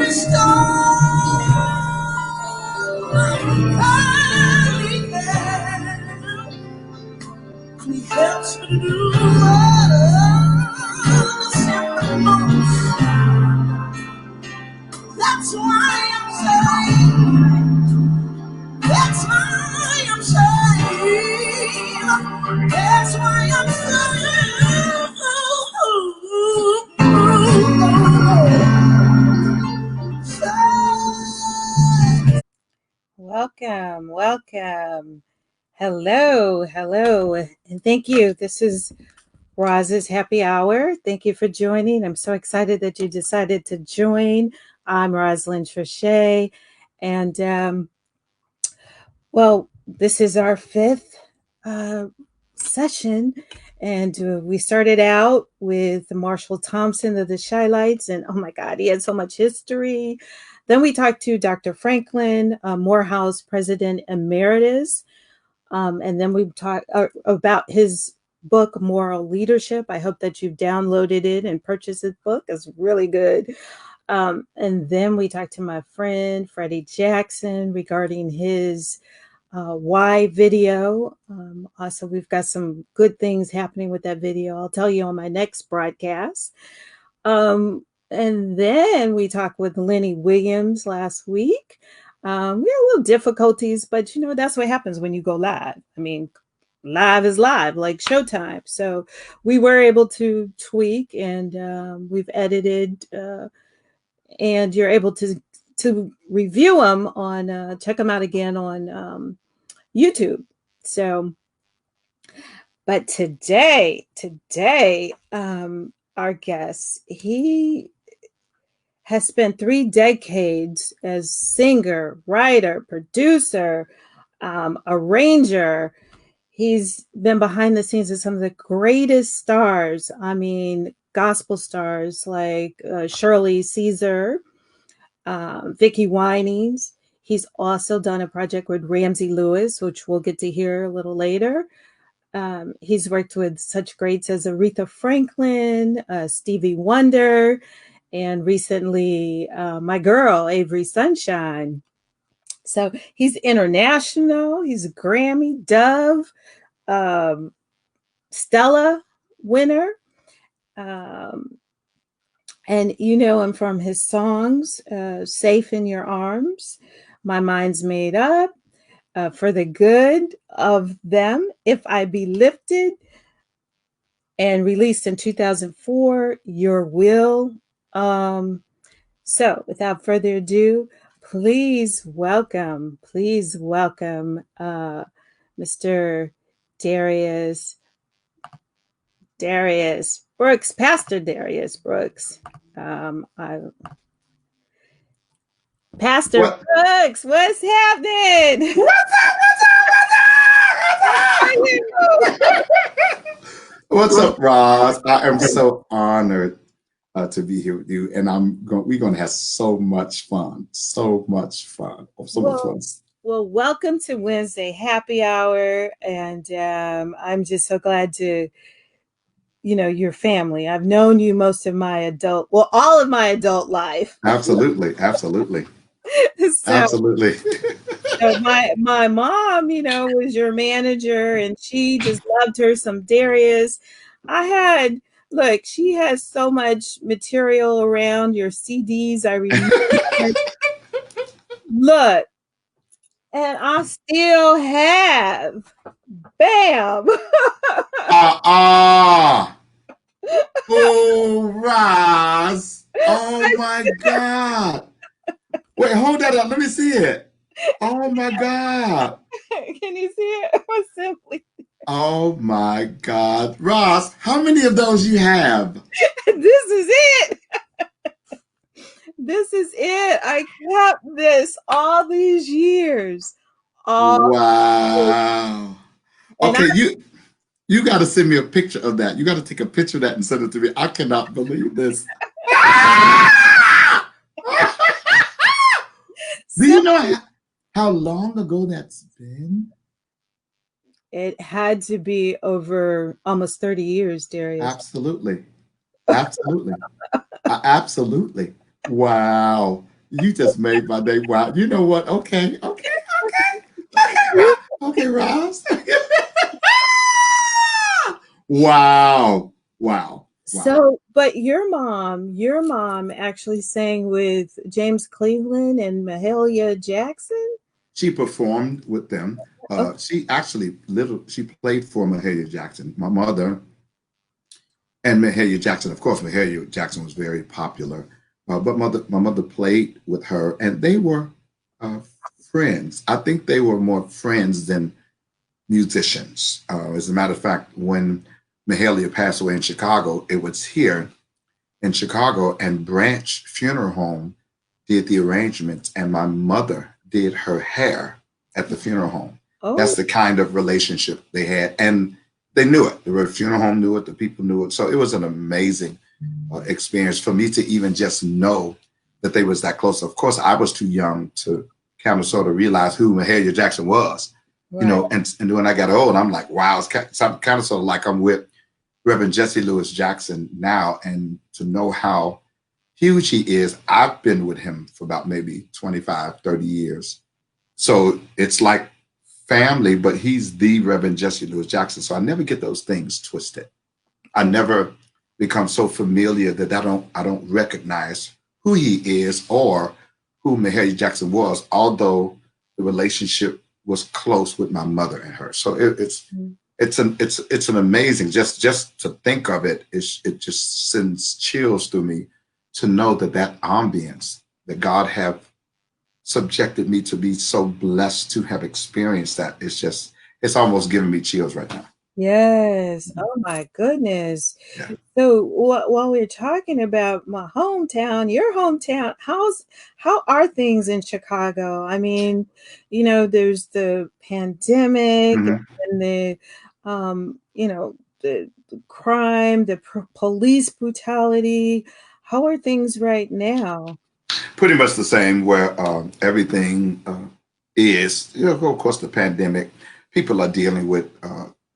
He helps me to do what others most. That's why I'm saved. That's why I'm saved. That's why I'm saved. Welcome, welcome. Hello, hello, and thank you. This is Roz's Happy Hour. Thank you for joining. I'm so excited that you decided to join. I'm Rosalind Trichet, and well, this is our fifth session, and we started out with Marshall Thompson of the Shylights, and oh my God, he had so much history. Then we talked to Dr. Franklin Morehouse, President Emeritus. And then we talked about his book, Moral Leadership. I hope that you've downloaded it and purchased his book. It's really good. And then we talked to my friend, Freddie Jackson, regarding his Why video. Also, we've got some good things happening with that video. I'll tell you on my next broadcast. And then we talked with Lenny Williams last week. We had a little difficulties, but you know, that's what happens when you go live. I mean, live is live, like Showtime. So we were able to tweak, and we've edited, and you're able to review them on, check them out again on YouTube. So, but today, our guest, he has spent 3 decades as singer, writer, producer, arranger. He's been behind the scenes of some of the greatest stars. I mean, gospel stars like Shirley Caesar, Vicki Winings. He's also done a project with Ramsey Lewis, which we'll get to hear a little later. He's worked with such greats as Aretha Franklin, Stevie Wonder, and recently my girl, Avery Sunshine. So he's international. He's a Grammy, Dove, Stella winner. And you know him from his songs, Safe in Your Arms, My Mind's Made Up, For the Good of Them, If I Be Lifted, and released in 2004, Your Will. So without further ado, please welcome Mr. Darius Brooks, Pastor Darius Brooks. Pastor Brooks, what's happening? What's up, Roz? I am so honored to be here with you, and we're going to have so much fun. Well, welcome to Wednesday Happy Hour, and I'm just so glad to, you know, your family. I've known you most of my all of my adult life. Absolutely. Absolutely. So my mom, you know, was your manager, and she just loved her some Darius. She has so much material around your CDs. I remember. Look, and I still have. Bam. Oh, Roz. Oh my God. Wait, hold that up. Let me see it. Oh my God. Can you see it? Simply. Oh my God. Roz, how many of those you have? This is it. This is it. I kept this all these years. Wow. Okay, you got to send me a picture of that. You got to take a picture of that and send it to me. I cannot believe this. Do you know how long ago that's been? It had to be over almost 30 years, Darius. Absolutely. Absolutely. Wow. You just made my day. Wow. You know what? Okay. Okay, okay, Ross. Wow. Wow. Wow. So, but your mom actually sang with James Cleveland and Mahalia Jackson? She performed with them. Okay. She actually she played for Mahalia Jackson. My mother and Mahalia Jackson. Of course, Mahalia Jackson was very popular, but my mother played with her, and they were uh, friends. I think they were more friends than musicians. As a matter of fact, when Mahalia passed away in Chicago, it was here in Chicago, and Branch Funeral Home did the arrangements, and my mother did her hair at the funeral home. That's Oh, the kind of relationship they had, and they knew it. The funeral home knew it. The people knew it. So it was an amazing experience for me to even just know that they was that close. Of course, I was too young to kind of sort of realize who Mahalia Jackson was, right. and when I got old, I'm like, wow, it's kind of sort of like I'm with Reverend Jesse Lewis Jackson now, and to know how huge he is. I've been with him for about maybe 25, 30 years. So it's like family, but he's the Reverend Jesse Lewis Jackson. So I never get those things twisted. I never become so familiar that I don't recognize who he is or who Mahalia Jackson was, although the relationship was close with my mother and her. So Mm. it's an amazing, just to think of it, it just sends chills through me to know that ambience that God have subjected me to be so blessed to have experienced that. It's almost giving me chills right now. Yes. Oh my goodness. Yeah. So while we're talking about my hometown, your hometown, how are things in Chicago? I mean, there's the pandemic Mhm. and the crime, the police brutality. How are things right now? Pretty much the same where everything is, of course, the pandemic. People are dealing with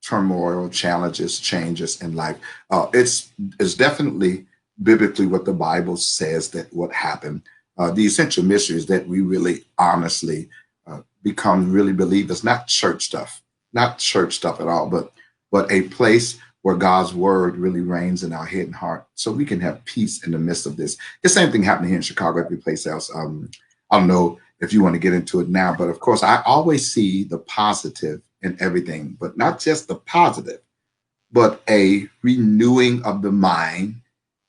turmoil, challenges, changes in life. It's definitely biblically what the Bible says that what happened. The essential mystery is that we really honestly become really believers, not church stuff at all, but a place where God's word really reigns in our head and heart, so we can have peace in the midst of this. The same thing happening here in Chicago, every place else. I don't know if you want to get into it now, but of course, I always see the positive in everything, but not just the positive, but a renewing of the mind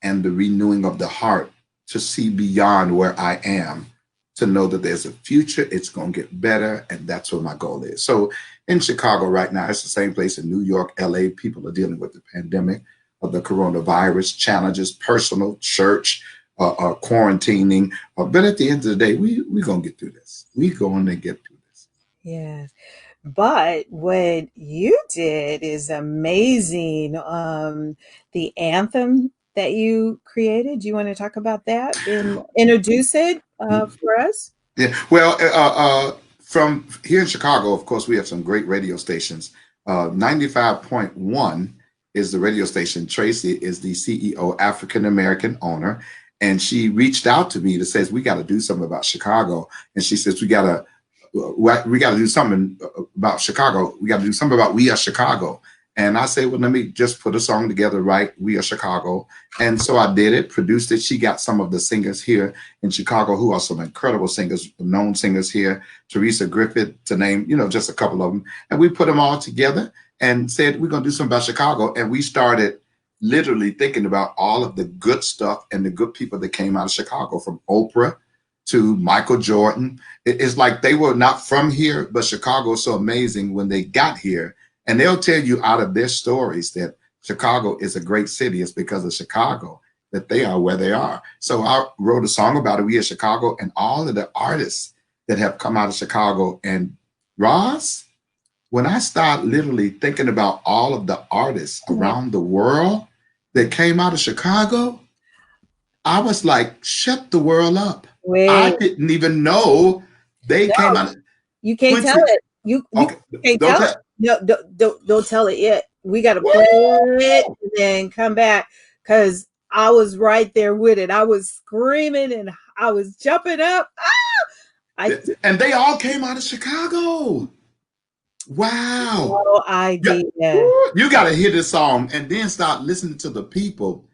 and the renewing of the heart to see beyond where I am, to know that there's a future, it's going to get better, and that's what my goal is. So in Chicago right now, it's the same place in New York, LA. People are dealing with the pandemic, of the coronavirus challenges, personal, church, quarantining. But at the end of the day, we're going to get through this. We're going to get through this. Yes. But what you did is amazing. The anthem that you created. Do you want to talk about that and introduce it for us? Yeah. Well, from here in Chicago, of course, we have some great radio stations. 95.1 is the radio station. Tracy is the CEO, African American owner. And she reached out to me to says, we got to do something about Chicago. And she says, we got to do something about Chicago. We got to do something about We Are Chicago. And I said, well, let me just put a song together, right? We Are Chicago. And so I did it, produced it. She got some of the singers here in Chicago who are some incredible singers, known singers here, Teresa Griffith, to name, just a couple of them. And we put them all together and said, we're going to do something about Chicago. And we started literally thinking about all of the good stuff and the good people that came out of Chicago, from Oprah to Michael Jordan. It's like they were not from here, but Chicago is so amazing when they got here. And they'll tell you out of their stories that Chicago is a great city. It's because of Chicago that they are where they are. So I wrote a song about it. We are Chicago, and all of the artists that have come out of Chicago. And Ross, when I start literally thinking about all of the artists Mhm. around the world that came out of Chicago, I was like, shut the world up. I Wait, didn't even know they came no, out of you can't tell Quincy. it. You Okay, can't don't tell it. tell. No, don't tell it yet. We got to play it Woo! and then come back because I was right there with it. I was screaming and I was jumping up. I And they all came out of Chicago. Wow. no Yeah. idea. You got to hear this song and then start listening to the people.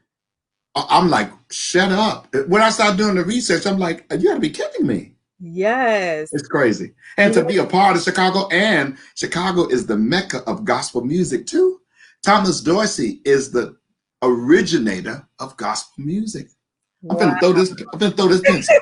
I'm like, shut up. When I started doing the research, I'm like, you got to be kidding me. Yes. It's crazy. And You to know, be a part of Chicago, and Chicago is the mecca of gospel music too. Thomas Dorsey is the originator of gospel music. I'm wow. finna throw this. I'm finna throw this pencil.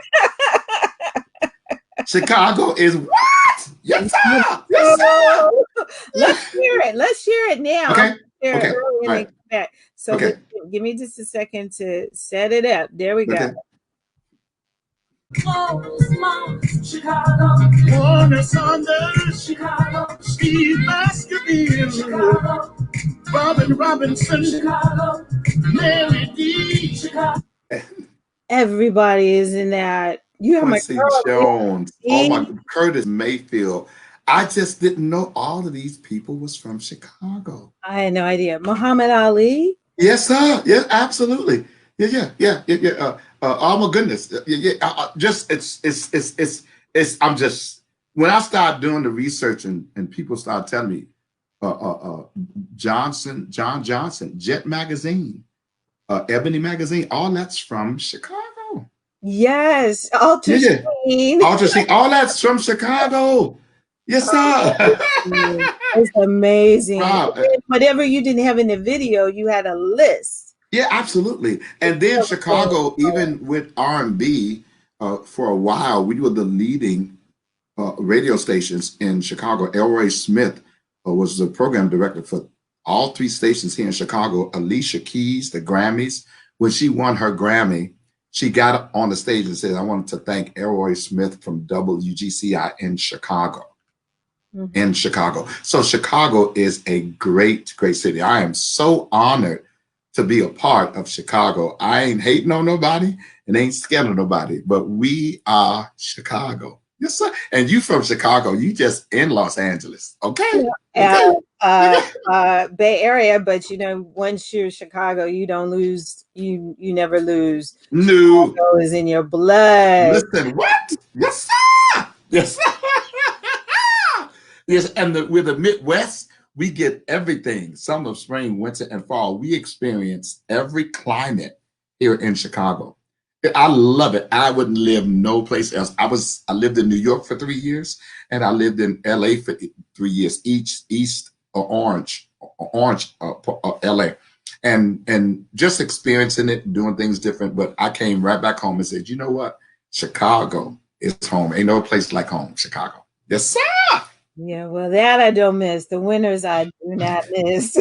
Chicago is what? Yes, sir. Yes, sir. So, let's hear it. Let's hear it now. I'm Okay. gonna share it Okay. early All and then right. come back. So Okay. give me just a second to set it up. There we go. Okay. Chicago. Warner Sanders, Chicago. Steve Baskerville, Chicago. Robin Robinson, Chicago. Mary D. Chicago. Everybody is in that. You have my Quincy girl. Jones. Oh my, Mary Curtis Mayfield. I just didn't know all of these people was from Chicago. I had no idea. Muhammad Ali. Yes, sir. Yeah, absolutely. Yeah. Oh my goodness. Just I'm just when I start doing the research and people start telling me, John Johnson, Jet Magazine, Ebony Magazine, all that's from Chicago. Yes. Yeah, Alter yeah. Sheen. Ultra Chic, all that's from Chicago. Yes, sir. It's amazing. Wow. Whatever you didn't have in the video, you had a list. Yeah, absolutely. And then Chicago, even with R&B, for a while, we were the leading radio stations in Chicago. Elroy Smith was the program director for all three stations here in Chicago. Alicia Keys, the Grammys, when she won her Grammy, she got up on the stage and said, I wanted to thank Elroy Smith from WGCI in Chicago. In Chicago. So Chicago is a great, great city. I am so honored to be a part of Chicago. I ain't hating on nobody and ain't scared of nobody, but we are Chicago. Yes, sir. And you from Chicago, you just in Los Angeles. Okay. Uh, Okay. Bay Area, but once you're Chicago, you don't lose. You never lose. No. Chicago is in your blood. Listen, what? Yes, sir. Yes, sir. Yes, and with the Midwest, we get everything. Summer, spring, winter, and fall. We experience every climate here in Chicago. I love it. I wouldn't live no place else. I lived in New York for 3 years, and I lived in LA for 3 years, east or orange, LA, and just experiencing it, doing things different. But I came right back home and said, you know what? Chicago is home. Ain't no place like home, Chicago. Yes, sir. Yeah, well, that I don't miss. The winters I do not miss.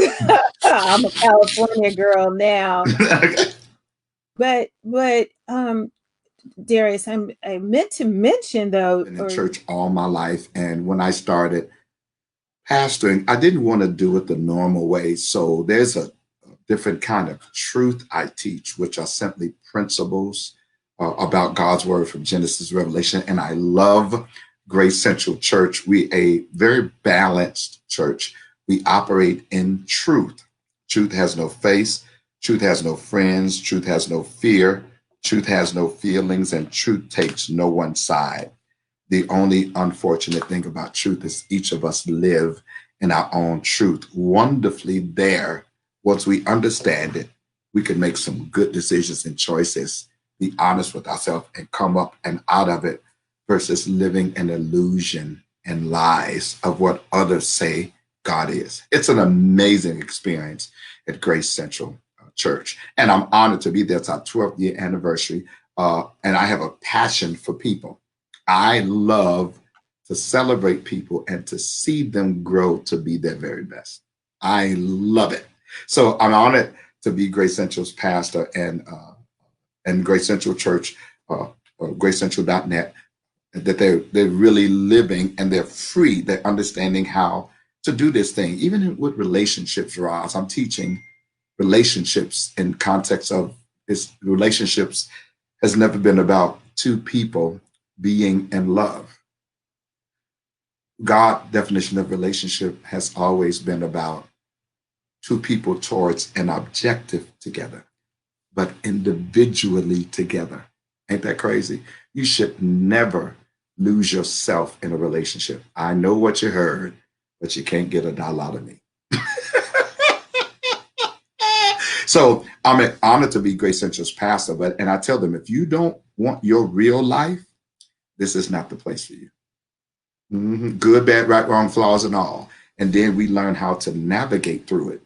I'm a California girl now. But Darius, I meant to mention though, Been in church all my life, and when I started pastoring, I didn't want to do it the normal way. So there's a different kind of truth I teach, which are simply principles about God's word from Genesis to Revelation. And I love Grace Central Church. We a very balanced church. We operate in truth. Truth has no face. Truth has no friends. Truth has no fear. Truth has no feelings, and truth takes no one side. The only unfortunate thing about truth is each of us live in our own truth wonderfully there. Once we understand it, we can make some good decisions and choices, be honest with ourselves, and come up and out of it versus living an illusion and lies of what others say God is. It's an amazing experience at Grace Central Church. And I'm honored to be there. It's our 12th year anniversary. And I have a passion for people. I love to celebrate people and to see them grow to be their very best. I love it. So I'm honored to be Grace Central's pastor and Grace Central Church, GraceCentral.net, that they're really living and they're free. They're understanding how to do this thing, even with relationships, Roz. I'm teaching relationships in context of this. Relationships has never been about two people being in love. God's definition of relationship has always been about two people towards an objective together, but individually together. Ain't that crazy? You should never lose yourself in a relationship. I know what you heard, but you can't get a dollar out of me. So I'm honored to be Grace Central's pastor, but and I tell them if you don't want your real life, this is not the place for you. Good, bad, right, wrong, flaws, and all. And then we learn how to navigate through it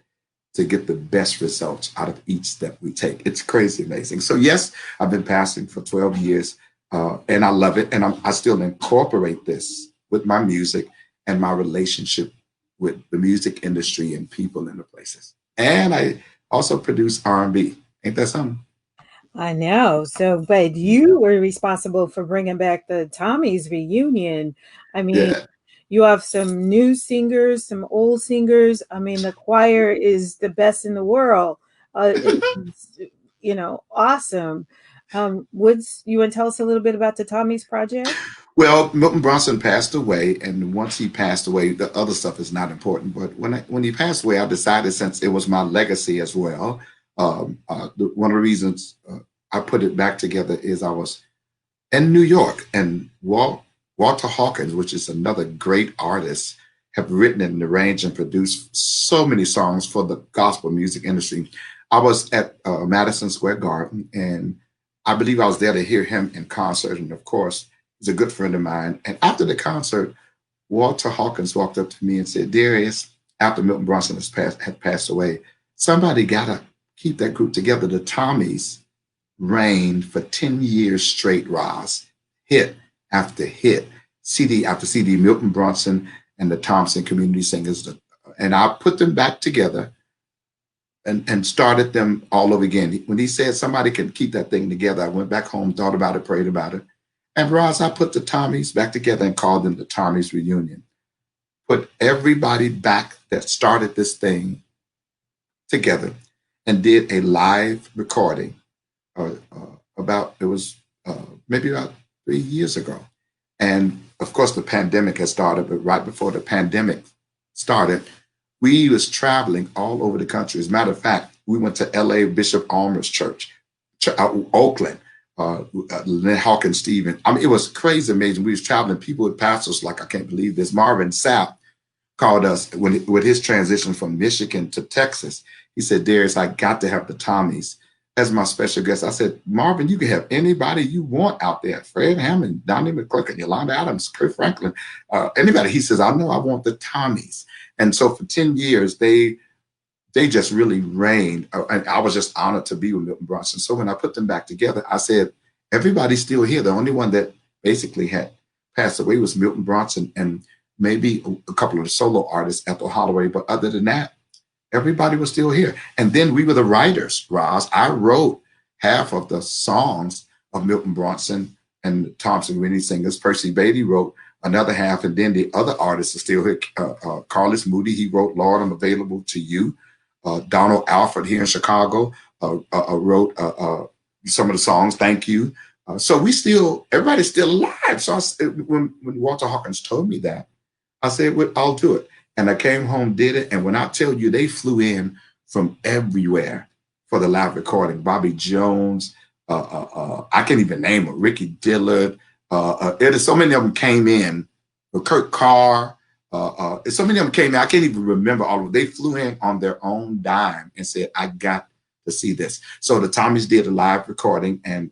to get the best results out of each step we take. It's crazy amazing. So, yes, I've been pastoring for 12 years and I love it. And I still incorporate this with my music and my relationship with the music industry and people in the places. And I also produce R&B. Ain't that something? I know. So, but you were responsible for bringing back the Tommy's reunion. I mean, Yeah. you have some new singers, some old singers. I mean, the choir is the best in the world. It's, awesome. Woods, you want to tell us a little bit about the Tommy's project? Well, Milton Bronson passed away, and once he passed away, the other stuff is not important. But when he passed away, I decided since it was my legacy as well. One of the reasons I put it back together is I was in New York, and Walter Hawkins, which is another great artist, have written and arranged and produced so many songs for the gospel music industry. I was at Madison Square Garden, and I believe I was there to hear him in concert. And of course, he's a good friend of mine. And after the concert, Walter Hawkins walked up to me and said, Darius, after Milton Bronson had passed away, somebody got to keep that group together. The Tommies reigned for 10 years straight, Roz, hit after hit, CD after CD, Milton Bronson and the Thompson Community Singers. And I put them back together and started them all over again. When he said somebody can keep that thing together, I went back home, thought about it, prayed about it. And Roz, I put the Tommies back together and called them the Tommies Reunion. Put everybody back that started this thing together and did a live recording about it was maybe about 3 years ago, and of course the pandemic had started. But right before the pandemic started, we was traveling all over the country. As a matter of fact, we went to L.A. Bishop Almer's church, Oakland, Lynn Hawkins Stephen. I mean, it was crazy, amazing. We was traveling. People with pastors like I can't believe this. Marvin Sapp called us with his transition from Michigan to Texas. He said, Darius, I got to have the Tommies as my special guest. I said, Marvin, you can have anybody you want out there. Fred Hammond, Donnie McClurkin, Yolanda Adams, Kurt Franklin, anybody. He says, I know I want the Tommies. And so for 10 years, they just really reigned. And I was just honored to be with Milton Bronson. So when I put them back together, I said, everybody's still here. The only one that basically had passed away was Milton Bronson and maybe a couple of the solo artists, Ethel Holloway. But other than that, everybody was still here. And then we were the writers, Roz. I wrote half of the songs of Milton Bronson and the Thompson Community Singers. Percy Beatty wrote another half, and then the other artists are still here. Carlos Moody, he wrote Lord, I'm Available to You. Donald Alford here in Chicago wrote some of the songs, Thank You. So everybody's still alive. So when Walter Hawkins told me that, I said, well, I'll do it. And I came home, did it. And when I tell you, they flew in from everywhere for the live recording. Bobby Jones, I can't even name them. Ricky Dillard. There's so many of them came in. Kurt Carr. So many of them came in. I can't even remember all of them. They flew in on their own dime and said, I got to see this. So the Tommies did a live recording, and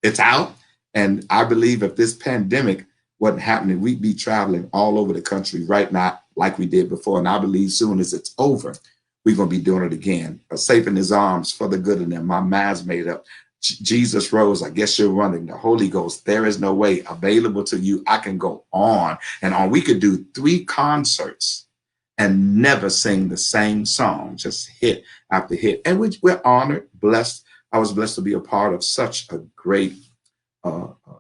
it's out. And I believe if this pandemic wasn't happening, we'd be traveling all over the country right now like we did before. And I believe soon as it's over, we're going to be doing it again. Safe in his arms for the good of them. My mind's made up. Jesus rose. I guess you're running. The Holy Ghost. There is no way. Available to you. I can go on and on. We could do 3 concerts and never sing the same song, just hit after hit. And we're honored, blessed. I was blessed to be a part of such a great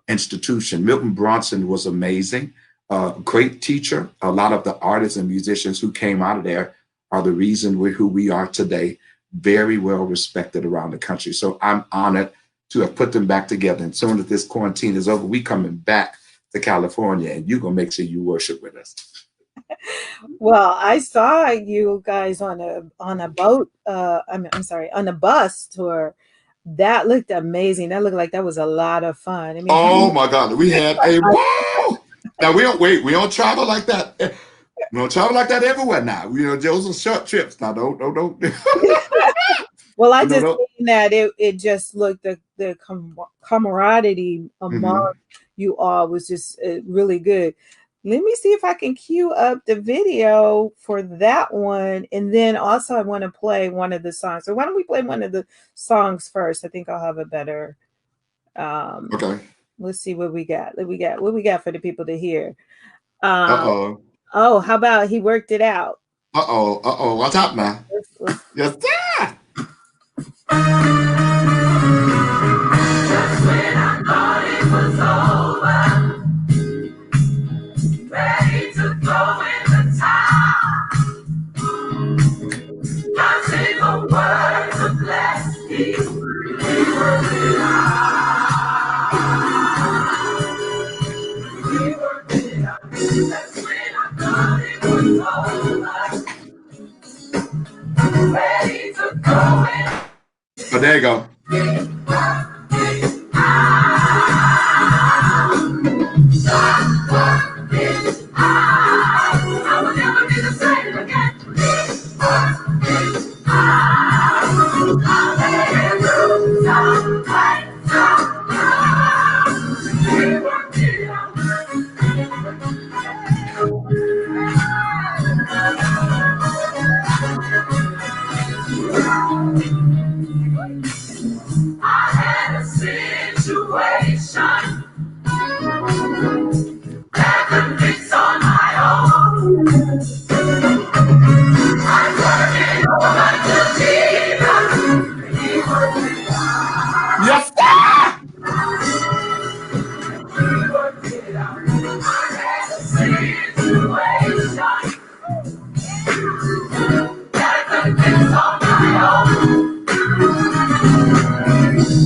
institution. Milton Bronson was amazing, great teacher. A lot of the artists and musicians who came out of there are the reason we're who we are today. Very well respected around the country. So I'm honored to have put them back together. And soon as this quarantine is over, we coming back to California, and you're gonna make sure you worship with us. Well, I saw you guys on a boat. I'm sorry, on a bus tour That looked amazing. That looked like that was a lot of fun. I mean, how Oh many? my God, we had a ball. Now we don't wait. We don't travel like that. We don't travel like that everywhere now. You know, those are short trips. Now don't. Well, I No, just no. mean that it just looked the camaraderie among Hmm. you all was just really good. Let me see if I can cue up the video for that one, and then also I want to play one of the songs. So why don't we play one of the songs first? I think I'll have a better. Um, Okay. let's see what we got. What we got for the people to hear. Uh Um, oh. oh, how about he worked it out? Uh oh. Uh oh. What's up now? Let's Yes, sir. Just when I thought it was over, ready to throw in the towel. I say the words of blessing. We worked it out. We worked it out. Just when I thought it was over, ready to throw in. Oh, there you go. I will never be the same again. We worked it I had a situation that could fix on my own. I turned it over to Jesus. He worked it out. Yes, sir. He worked it out. I had a situation that could fix on my own.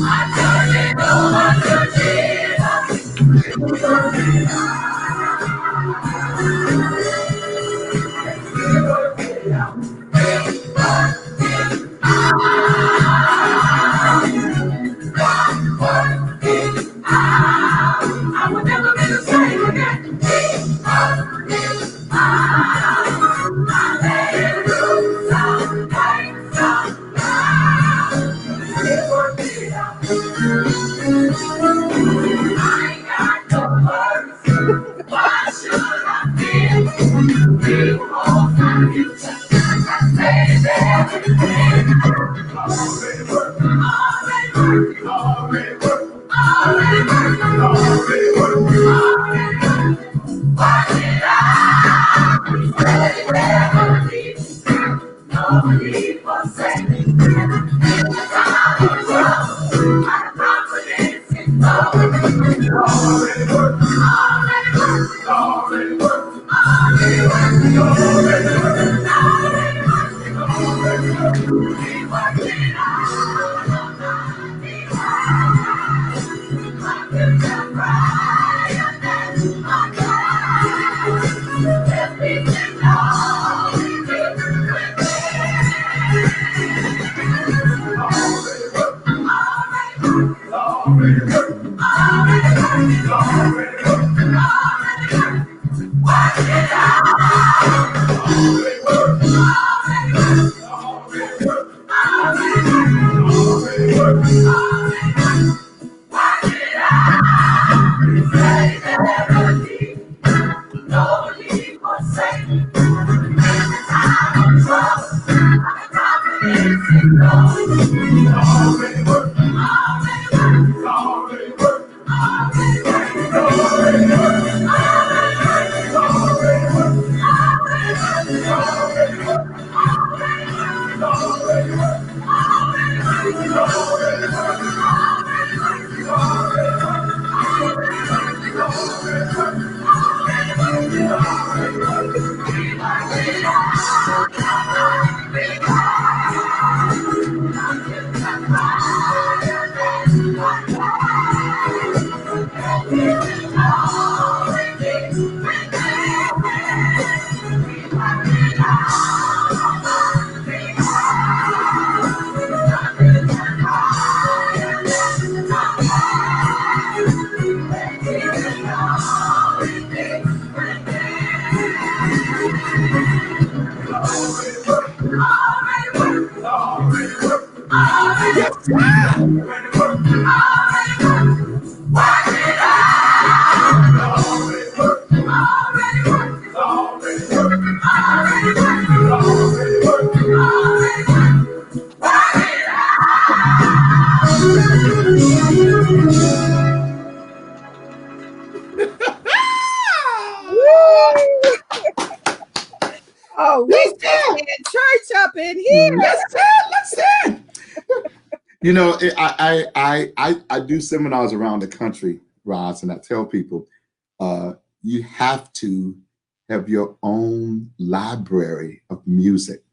I turned it over to Jesus. He worked it I would never be the same again. He worked it out. I ain't got no worries. Why should I fear? He holds my future. Made everything. Already working. Already working. Already working. Already working. Already working. Watch it out. Ready, never leave. No need for saving. In the time of trouble, my confidence is low. Already working. Already working. Already working. Already working. Already working. Already working. Already working. We work it out. We I can get brighter than my God. Let me know already working. Already working. Already working. Already working. Watch it out. Already working. Already working. Already working. Already working. Already working. Already working. Watch it out. Say never leave. No need for saving. In the time of trouble, my confidence in God. Already working. Already working. Already working. Already working. Already working. Already working. Already working. Already working. Already working. Already working. Already working. Already working. Oh, we That's just it. had church up in here. That's it. That's it. You know, I do seminars around the country, Roz, and I tell people uh, you have to have your own library of music.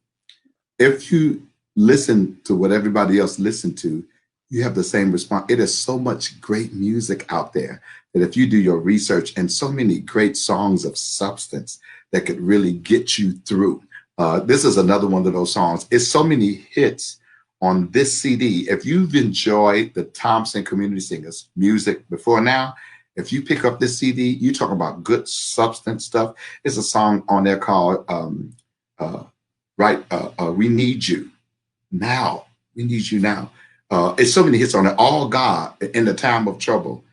If you listen to what everybody else listened to, you have the same response. It is so much great music out there that if you do your research and so many great songs of substance that could really get you through. This is another one of those songs. It's so many hits on this CD. If you've enjoyed the Thompson Community Singers music before now, if you pick up this CD, you talk about good substance stuff. There's a song on there called uh, right? We need you now. We need you now. It's so many hits on it. All God in the time of trouble.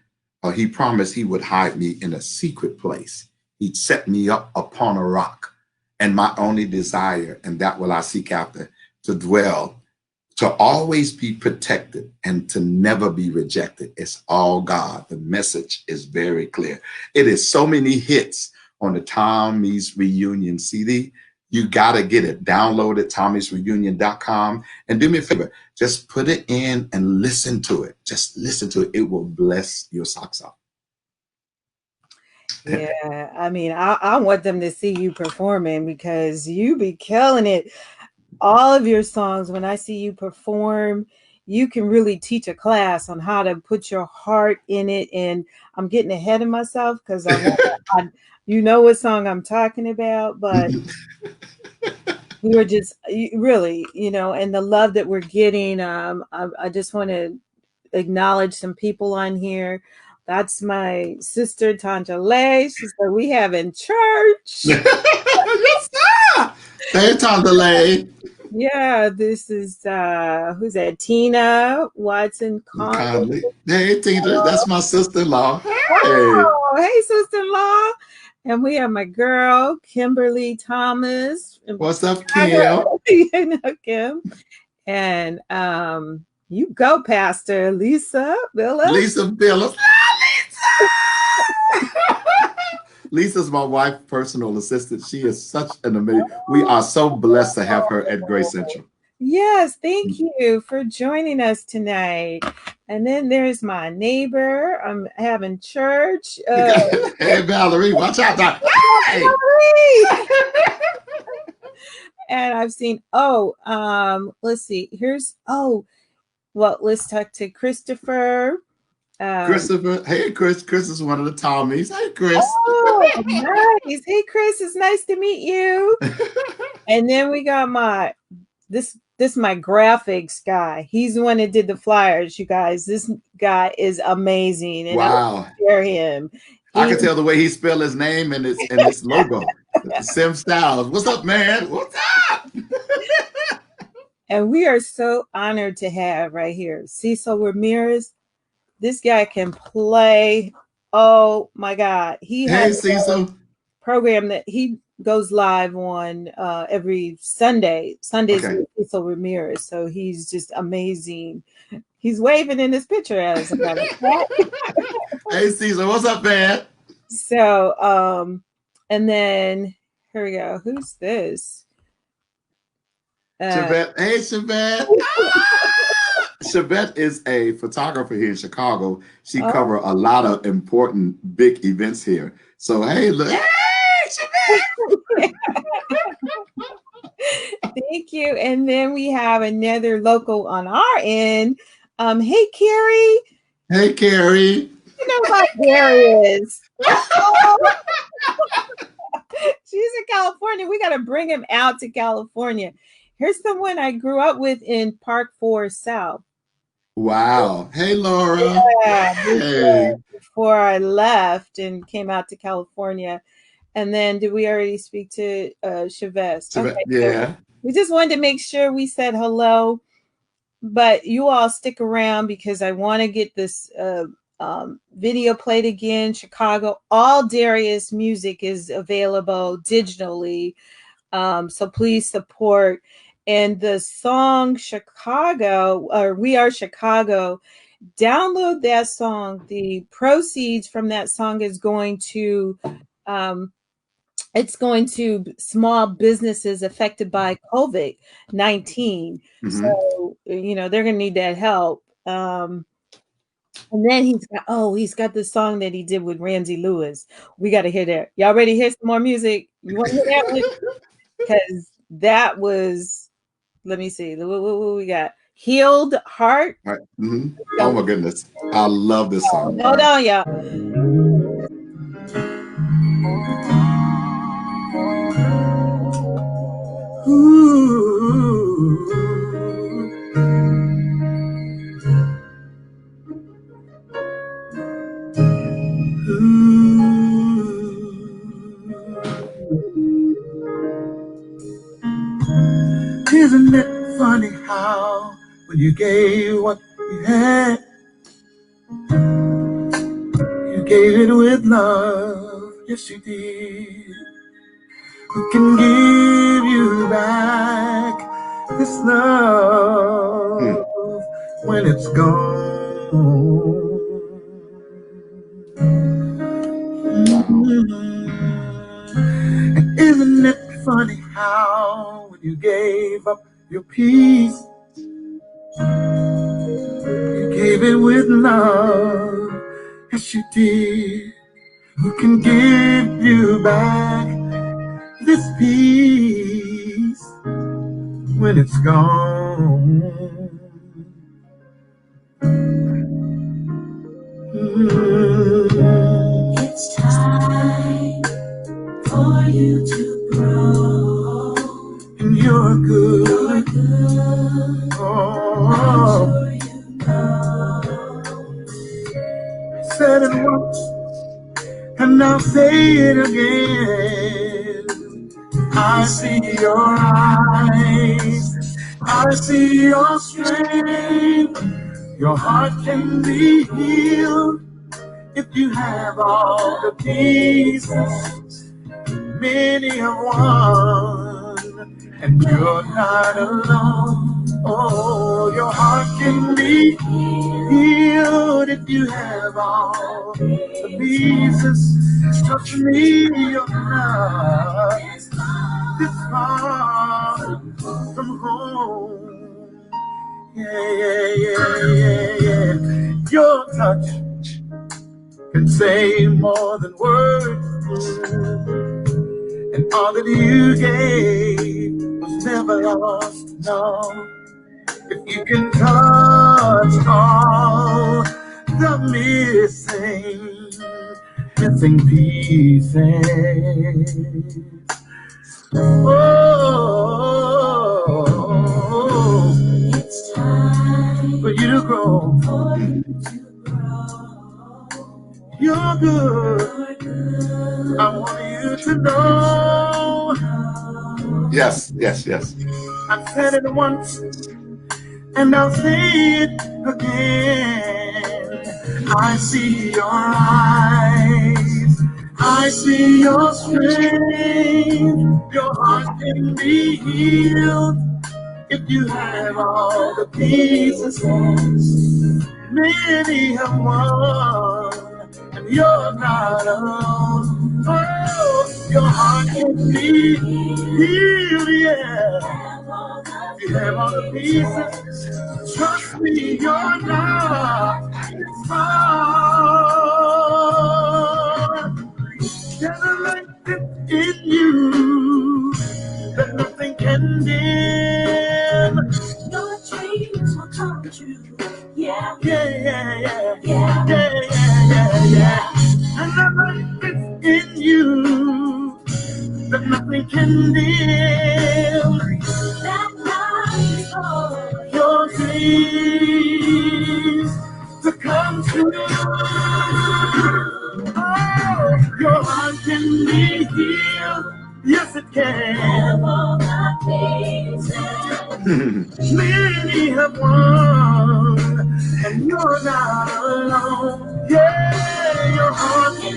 He promised he would hide me in a secret place. He'd set me up upon a rock, and my only desire, and that will I seek after, to dwell, to always be protected, and to never be rejected. It's all God. The message is very clear. It is so many hits on the Tommy's Reunion CD. You got to get it. Download it, tommysreunion.com. And do me a favor, just put it in and listen to it. Just listen to it. It will bless your socks off. Yeah, I mean, I want them to see you performing because you be killing it. All of your songs, when I see you perform, you can really teach a class on how to put your heart in it. And I'm getting ahead of myself because you know what song I'm talking about, but we were just really, and the love that we're getting. I just want to acknowledge some people on here. That's my sister Tanja Lay. She said we have in church. Yes, sir. Hey, Tom DeLay. Yeah, this is who's that? Tina Watson Conley. Kindly. Hey, Tina, that's my sister-in-law. Hey. Oh, hey, sister-in-law. And we have my girl, Kimberly Thomas. What's up, Kim? Kim. And you go, Pastor Lisa Phillips. Lisa Phillips. Lisa's my wife's personal assistant. She is such an amazing. We are so blessed to have her at Grace Central. Yes, thank you for joining us tonight. And then there's my neighbor. I'm having church. Hey, Valerie, watch out. Hey! And I've seen, let's see. Let's talk to Christopher. Christopher. Hey, Chris. Chris is one of the Tommies. Hey, Chris. Oh, nice. Hey, Chris, it's nice to meet you. And then we got this my graphics guy. He's the one that did the flyers, you guys. This guy is amazing. And wow. I share him. I can tell the way he spelled his name and his logo. Sim Styles. What's up, man? What's up? And we are so honored to have right here Cecil Ramirez. This guy can play. Oh my God. He has Cecil. A program that he goes live on every Sunday. Sundays with Cecil Ramirez. So he's just amazing. He's waving in this picture at us. Hey Cecil, what's up, man? So and then here we go. Who's this? Chevette. Hey Chevette. Chevette is a photographer here in Chicago. She covers a lot of important big events here. So hey, look. Hey, Chevette. Thank you. And then we have another local on our end. Hey Carrie. Hey Carrie. You know about Darius. She's in California. We got to bring him out to California. Here's someone I grew up with in Park Forest South. Wow. Hey, Laura. Yeah, hey. Before I left and came out to California. And then did we already speak to Chavez? Okay, yeah. So we just wanted to make sure we said hello. But you all stick around because I want to get this video played again. Chicago, all Darius music is available digitally. So please support. And the song Chicago, or We Are Chicago, download that song. The proceeds from that song is going to um, it's going to small businesses affected by COVID-19. Mm-hmm. So, they're going to need that help. And then he's got this song that he did with Ramsey Lewis. We got to hear that. Y'all ready to hear some more music? You want to hear that one? Because that was, let me see. What we got? Healed Heart. Right. Mm-hmm. Oh my goodness. I love this song. Hold on, y'all. Isn't it funny how when you gave what you had, you gave it with love? Yes, you did. Who can give you back this love when it's gone? And isn't it funny how when you gave up your peace, you gave it with love? Yes, you did. Who can give you back this peace when it's gone? It's time for you to grow. And you're good. You're good. Oh, I'm sure you know. said it once, and I'll say it again. I see your eyes, I see your strength. Your heart can be healed if you have all the pieces. Many have won, and you're not alone. Oh, your heart can be healed if you have all the pieces. Touch me, you're not this far from home. Yeah. Your touch can say more than words, and all that you gave was never lost. No, if you can touch all the missing pieces. Oh, It's time for you to grow. for you to grow. You're good. You're good. I want you to know. Yes. I've said it once, and I'll say it again. I see your eyes, I see your strength. Your heart can be healed if you have all the pieces. Many have won, and you're not alone. Oh, your heart can be healed, yeah. You have all the pieces. Trust me, you're not far. There's a light in you that nothing can dim. Your dreams will come true. Yeah. Yeah. And the light is in you that nothing can dim. That light is for Your dreams to come true. Oh, your heart can be healed. Yes, it can. all my pieces. Many have won, and you're not alone. Yeah, your heart can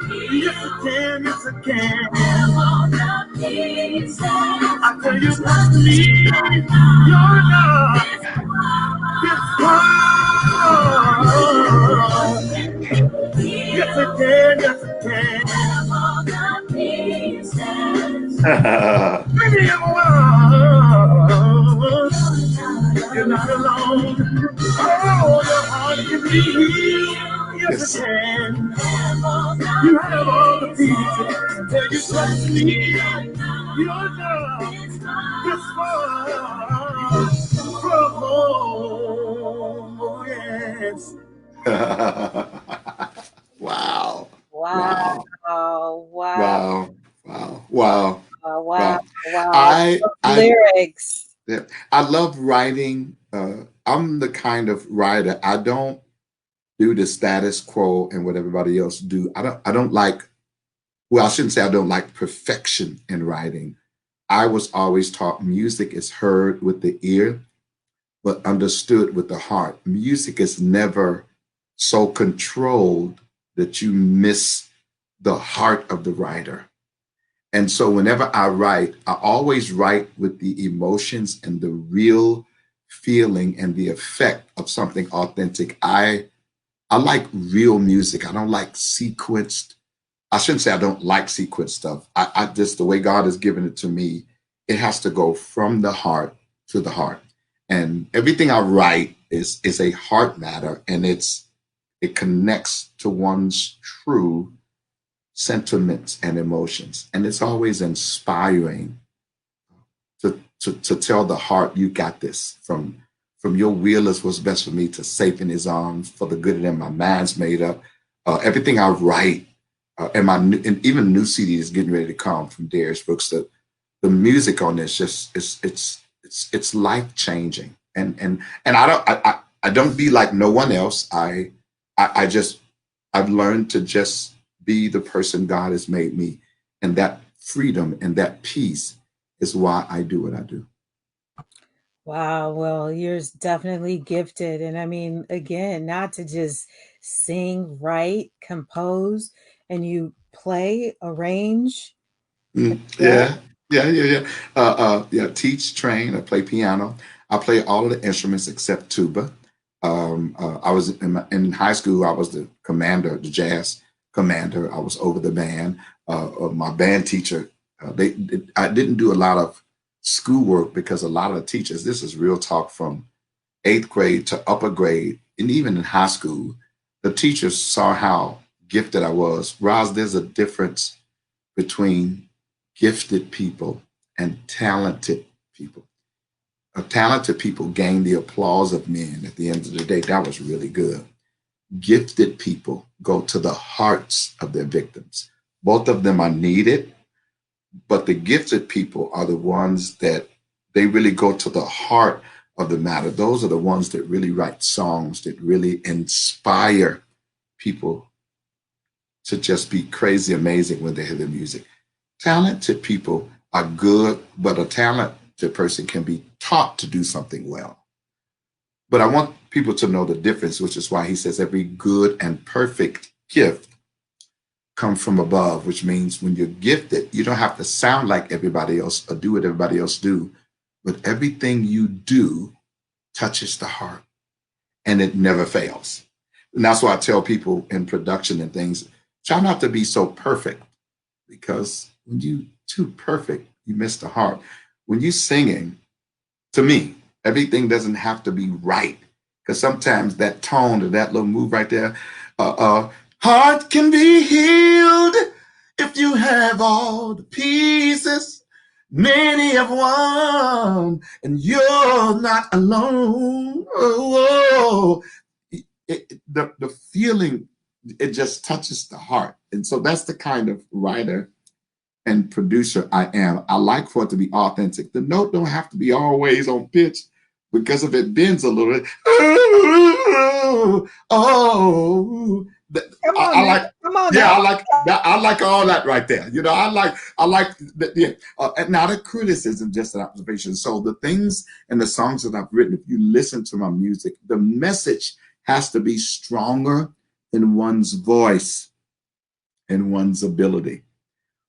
be. Yes, it can. Yes, it can. I tell you, trust me. You're not. It's hard. Yes, it can. Yes, it can. Many have won. You're not alone. Oh, your heart can be healed. Yes, it can. You have all the pieces. Tell you trust me. You're not this far from home. Oh, yes. Wow. Wow. Wow. Wow. Wow. Wow. Wow. Wow. Wow. Wow. I I Lyrics. yeah, I love writing. I'm the kind of writer, I don't do the status quo and what everybody else do. I don't like, well, I shouldn't say I don't like perfection in writing. I was always taught music is heard with the ear, but understood with the heart. Music is never so controlled that you miss the heart of the writer. And so whenever I write, I always write with the emotions and the real feeling and the effect of something authentic. I like real music. I don't like sequenced. I shouldn't say I don't like sequenced stuff. I just, the way God has given it to me, it has to go from the heart to the heart. And everything I write is a heart matter, and it connects to one's true sentiments and emotions. And it's always inspiring to tell the heart, you got this. From your will is what's best for me, to safe in his arms, for the good of them, my mind's made up. Everything I write, and even new CD is getting ready to come from Darius Brooks. The music on this just it's life changing. And I don't be like no one else. I just I've learned to just be the person God has made me, and that freedom and that peace is why I do what I do. Wow. Well, you're definitely gifted. And I mean, again, not to just sing, write, compose, and you play, arrange as well. Yeah, yeah. Yeah. Teach, train. I play piano. I play all of the instruments except tuba. I was in high school. I was the commander, the jazz commander. I was over the band. My band teacher. I didn't do a lot of schoolwork because a lot of the teachers. This is real talk, from eighth grade to upper grade, and even in high school, the teachers saw how gifted I was. Roz, there's a difference between gifted people and talented people. Talented people gain the applause of men at the end of the day. That was really good. Gifted people go to the hearts of their victims. Both of them are needed, but the gifted people are the ones that they really go to the heart of the matter. Those are the ones that really write songs that really inspire people to just be crazy amazing when they hear the music. Talented people are good, but a talented person can be taught to do something well. But I want people to know the difference, which is why he says every good and perfect gift comes from above, which means when you're gifted, you don't have to sound like everybody else or do what everybody else do, but everything you do touches the heart, and it never fails. And that's why I tell people in production and things, try not to be so perfect, because when you too perfect, you miss the heart. When you singing, to me, everything doesn't have to be right, because sometimes that tone or that little move right there, heart can be healed if you have all the pieces. Many have won, and you're not alone. Oh, the feeling, it just touches the heart. And so that's the kind of writer and producer I am. I like for it to be authentic. The note don't have to be always on pitch, because if it bends a little, oh, Come on I now. like, Come on yeah, now. I like that. I like all that right there. You know, I like that. Yeah. Not a criticism, just an observation. So the things and the songs that I've written, if you listen to my music, the message has to be stronger in one's voice and one's ability.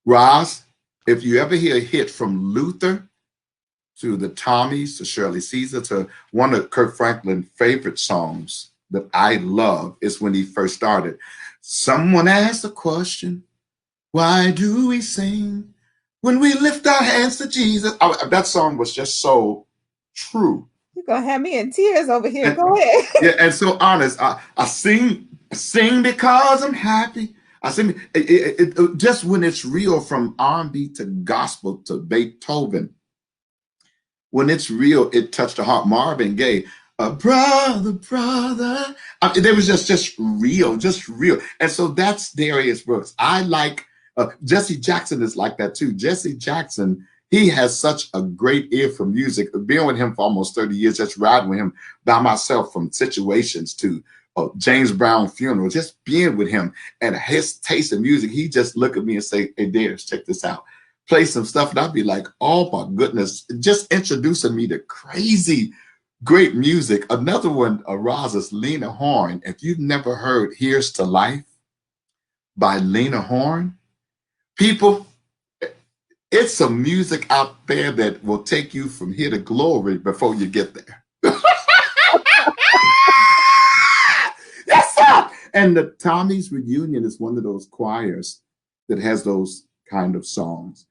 Roz, if you ever hear a hit from Luther to the Tommies to Shirley Caesar to one of Kirk Franklin's favorite songs that I love is when he first started. Someone asked the question, why do we sing when we lift our hands to Jesus? That song was just so true. You're gonna have me in tears over here. And Go ahead. yeah, and so honest. I sing because I'm happy. I sing just when it's real, from R&B to gospel to Beethoven. When it's real, it touched the heart. Marvin Gaye, brother, brother. They was just real, just real. And so that's Darius Brooks. I like Jesse Jackson is like that too. Jesse Jackson, he has such a great ear for music. Being with him for almost 30 years, just riding with him by myself from situations to James Brown funeral, just being with him and his taste in music, he just look at me and say, hey, Darius, check this out. Play some stuff, and I'd be like, oh my goodness, just introducing me to crazy, great music. Another one, Roz, is Lena Horne. If you've never heard Here's to Life by Lena Horne, people, it's some music out there that will take you from here to glory before you get there. Yes, sir. And the Tommy's Reunion is one of those choirs that has those kind of songs.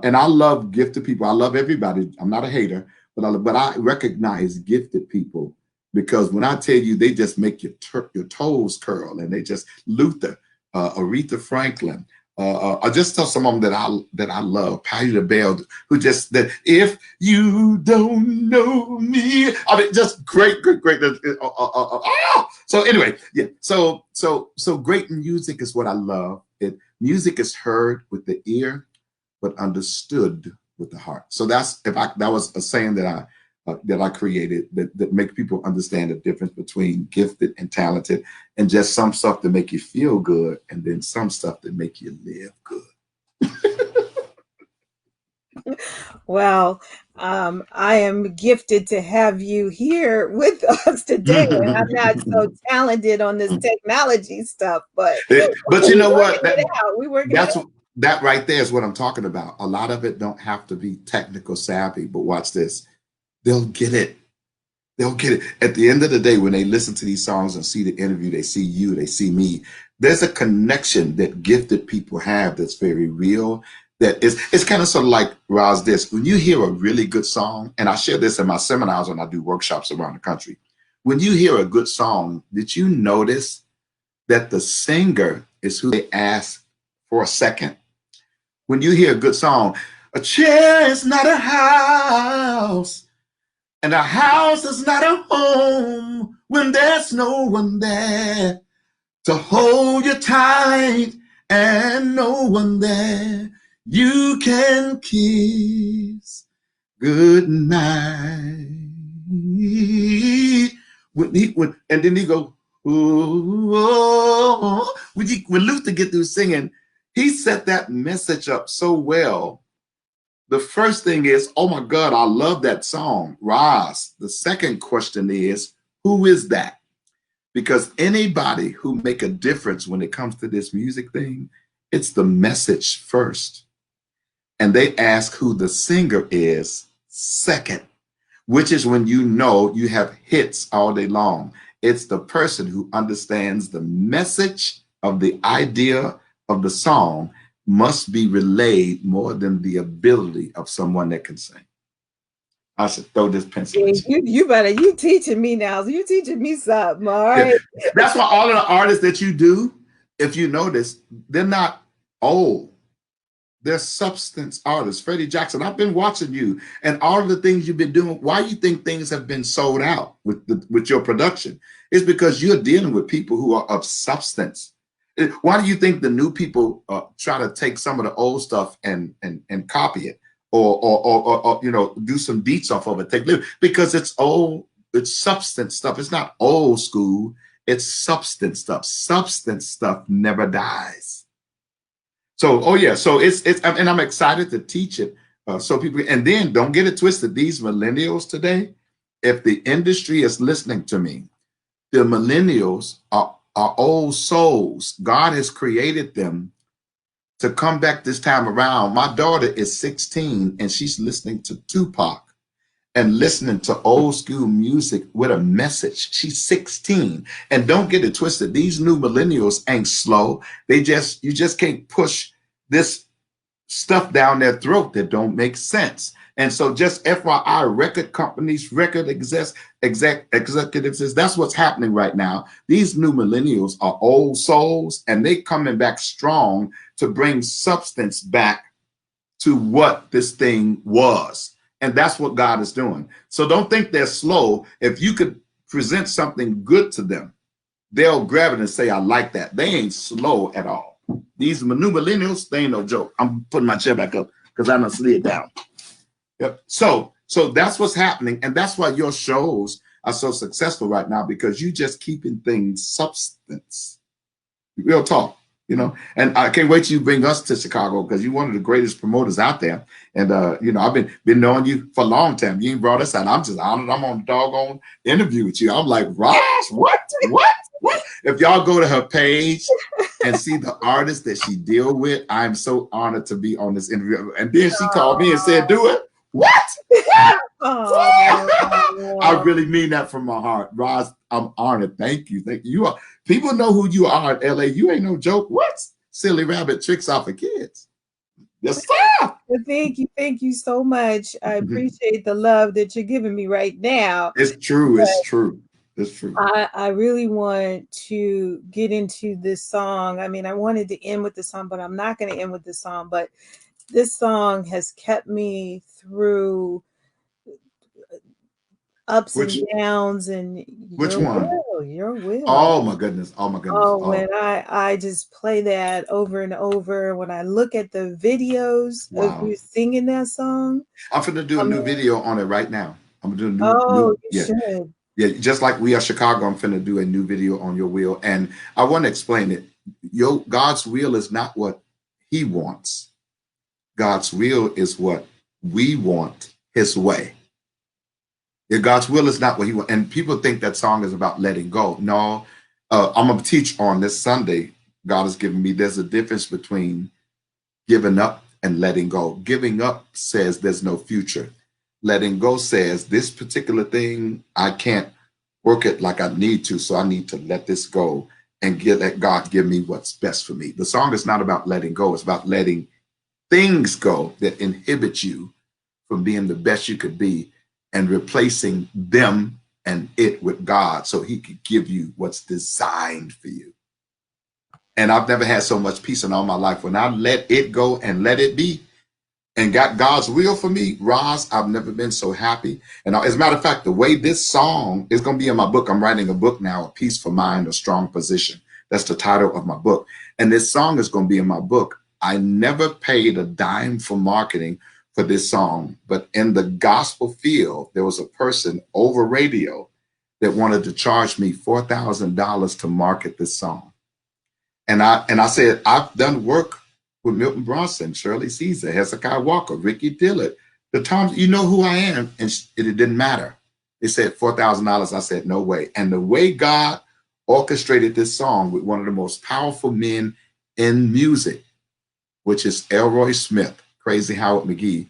And I love gifted people. I love everybody. I'm not a hater, but I recognize gifted people, because when I tell you, they just make your toes curl, and they just Luther, Aretha Franklin. I just tell some of them that I love. Patti LaBelle, who just that if you don't know me, I mean, just great. So anyway, yeah. So great music is what I love. Music is heard with the ear, but understood with the heart. So that was a saying that I created that make people understand the difference between gifted and talented, and just some stuff that make you feel good, and then some stuff that make you live good. Well, I am gifted to have you here with us today. I'm not so talented on this technology stuff, but But you we know what? working it out. We working it out. That right there is what I'm talking about. A lot of it don't have to be technical savvy, but watch this. They'll get it. They'll get it. At the end of the day, when they listen to these songs and see the interview, they see you, they see me. There's a connection that gifted people have that's very real. It's kind of sort of like Roz this. When you hear a really good song, and I share this in my seminars when I do workshops around the country. When you hear a good song, did you notice that the singer is who they ask for a second? When you hear a good song, a chair is not a house, and a house is not a home when there's no one there to hold you tight, and no one there you can kiss good night. And then he go, oh, when Luther get through singing, he set that message up so well. The first thing is, oh my God, I love that song, Roz. The second question is, who is that? Because anybody who make a difference when it comes to this music thing, it's the message first. And they ask who the singer is second, which is when you know you have hits all day long. It's the person who understands the message of the idea of the song must be relayed more than the ability of someone that can sing. I should throw this pencil at you. You teaching me now. So you teaching me something, all Yeah. right? That's why all of the artists that you do, if you notice, they're not old. They're substance artists. Freddie Jackson, I've been watching you and all of the things you've been doing. Why you think things have been sold out with your production? It's because you're dealing with people who are of substance. Why do you think the new people try to take some of the old stuff and copy it? or you know, do some beats off of it, take lyrics, because it's old, it's substance stuff. It's not old school, it's substance stuff. Substance stuff never dies. So, oh yeah, so it's and I'm excited to teach it. So people, and then don't get it twisted. These millennials today, if the industry is listening to me, the millennials are old souls. God has created them to come back this time around. My daughter is 16 and she's listening to Tupac and listening to old school music with a message. She's 16. And don't get it twisted. These new millennials ain't slow. They just, you just can't push this stuff down their throat that don't make sense. And so just FYI, record companies, record executives, that's what's happening right now. These new millennials are old souls and they coming back strong to bring substance back to what this thing was. And that's what God is doing. So don't think they're slow. If you could present something good to them, they'll grab it and say, I like that. They ain't slow at all. These new millennials, they ain't no joke. I'm putting my chair back up because I done slid down. Yep. So that's what's happening. And that's why your shows are so successful right now, because you just keeping things substance. Real talk, you know. And I can't wait till you bring us to Chicago, because you're one of the greatest promoters out there. And you know, I've been knowing you for a long time. You ain't brought us out. I'm just honored. I'm on the doggone interview with you. I'm like, Ross, what? If y'all go to her page and see the artists that she deal with, I'm so honored to be on this interview. And then she called me and said, do it. What? I really mean that from my heart. Roz, I'm honored. Thank you. Thank you. You are, people know who you are in LA. You ain't no joke. What? Silly rabbit tricks off of kids. Yes, sir. Well, thank you so much. I appreciate the love that you're giving me right now. It's true. It's true. It's true. I really want to get into this song. I mean, I wanted to end with the song, but I'm not going to end with the song. But this song has kept me through ups and downs, and which one? Your will. Oh my goodness. Oh my goodness. Oh, when I just play that over and over, when I look at the videos of you singing that song. I'm going to do a new video on it right now. I'm going to do a new you should. Yeah, just like We Are Chicago, I'm finna do a new video on your will. And I want to explain it. God's will is not what he wants. God's will is what we want, his way. Yeah, God's will is not what he wants. And people think that song is about letting go. No, I'm going to teach on this Sunday. God has given me, there's a difference between giving up and letting go. Giving up says there's no future. Letting go says this particular thing, I can't work it like I need to, so I need to let this go and let God give me what's best for me. The song is not about letting go. It's about letting things go that inhibit you from being the best you could be and replacing them and it with God so he could give you what's designed for you. And I've never had so much peace in all my life. When I let it go and let it be, and got God's will for me, Roz, I've never been so happy. And as a matter of fact, the way this song is going to be in my book, I'm writing a book now, A Peaceful Mind, A Strong Position. That's the title of my book. And this song is going to be in my book. I never paid a dime for marketing for this song, but in the gospel field, there was a person over radio that wanted to charge me $4,000 to market this song. And I said, I've done work with Milton Bronson, Shirley Caesar, Hezekiah Walker, Ricky Dillard, the Toms, you know who I am. And it didn't matter. They said $4,000. I said, no way. And the way God orchestrated this song with one of the most powerful men in music, which is Elroy Smith, Crazy Howard McGee,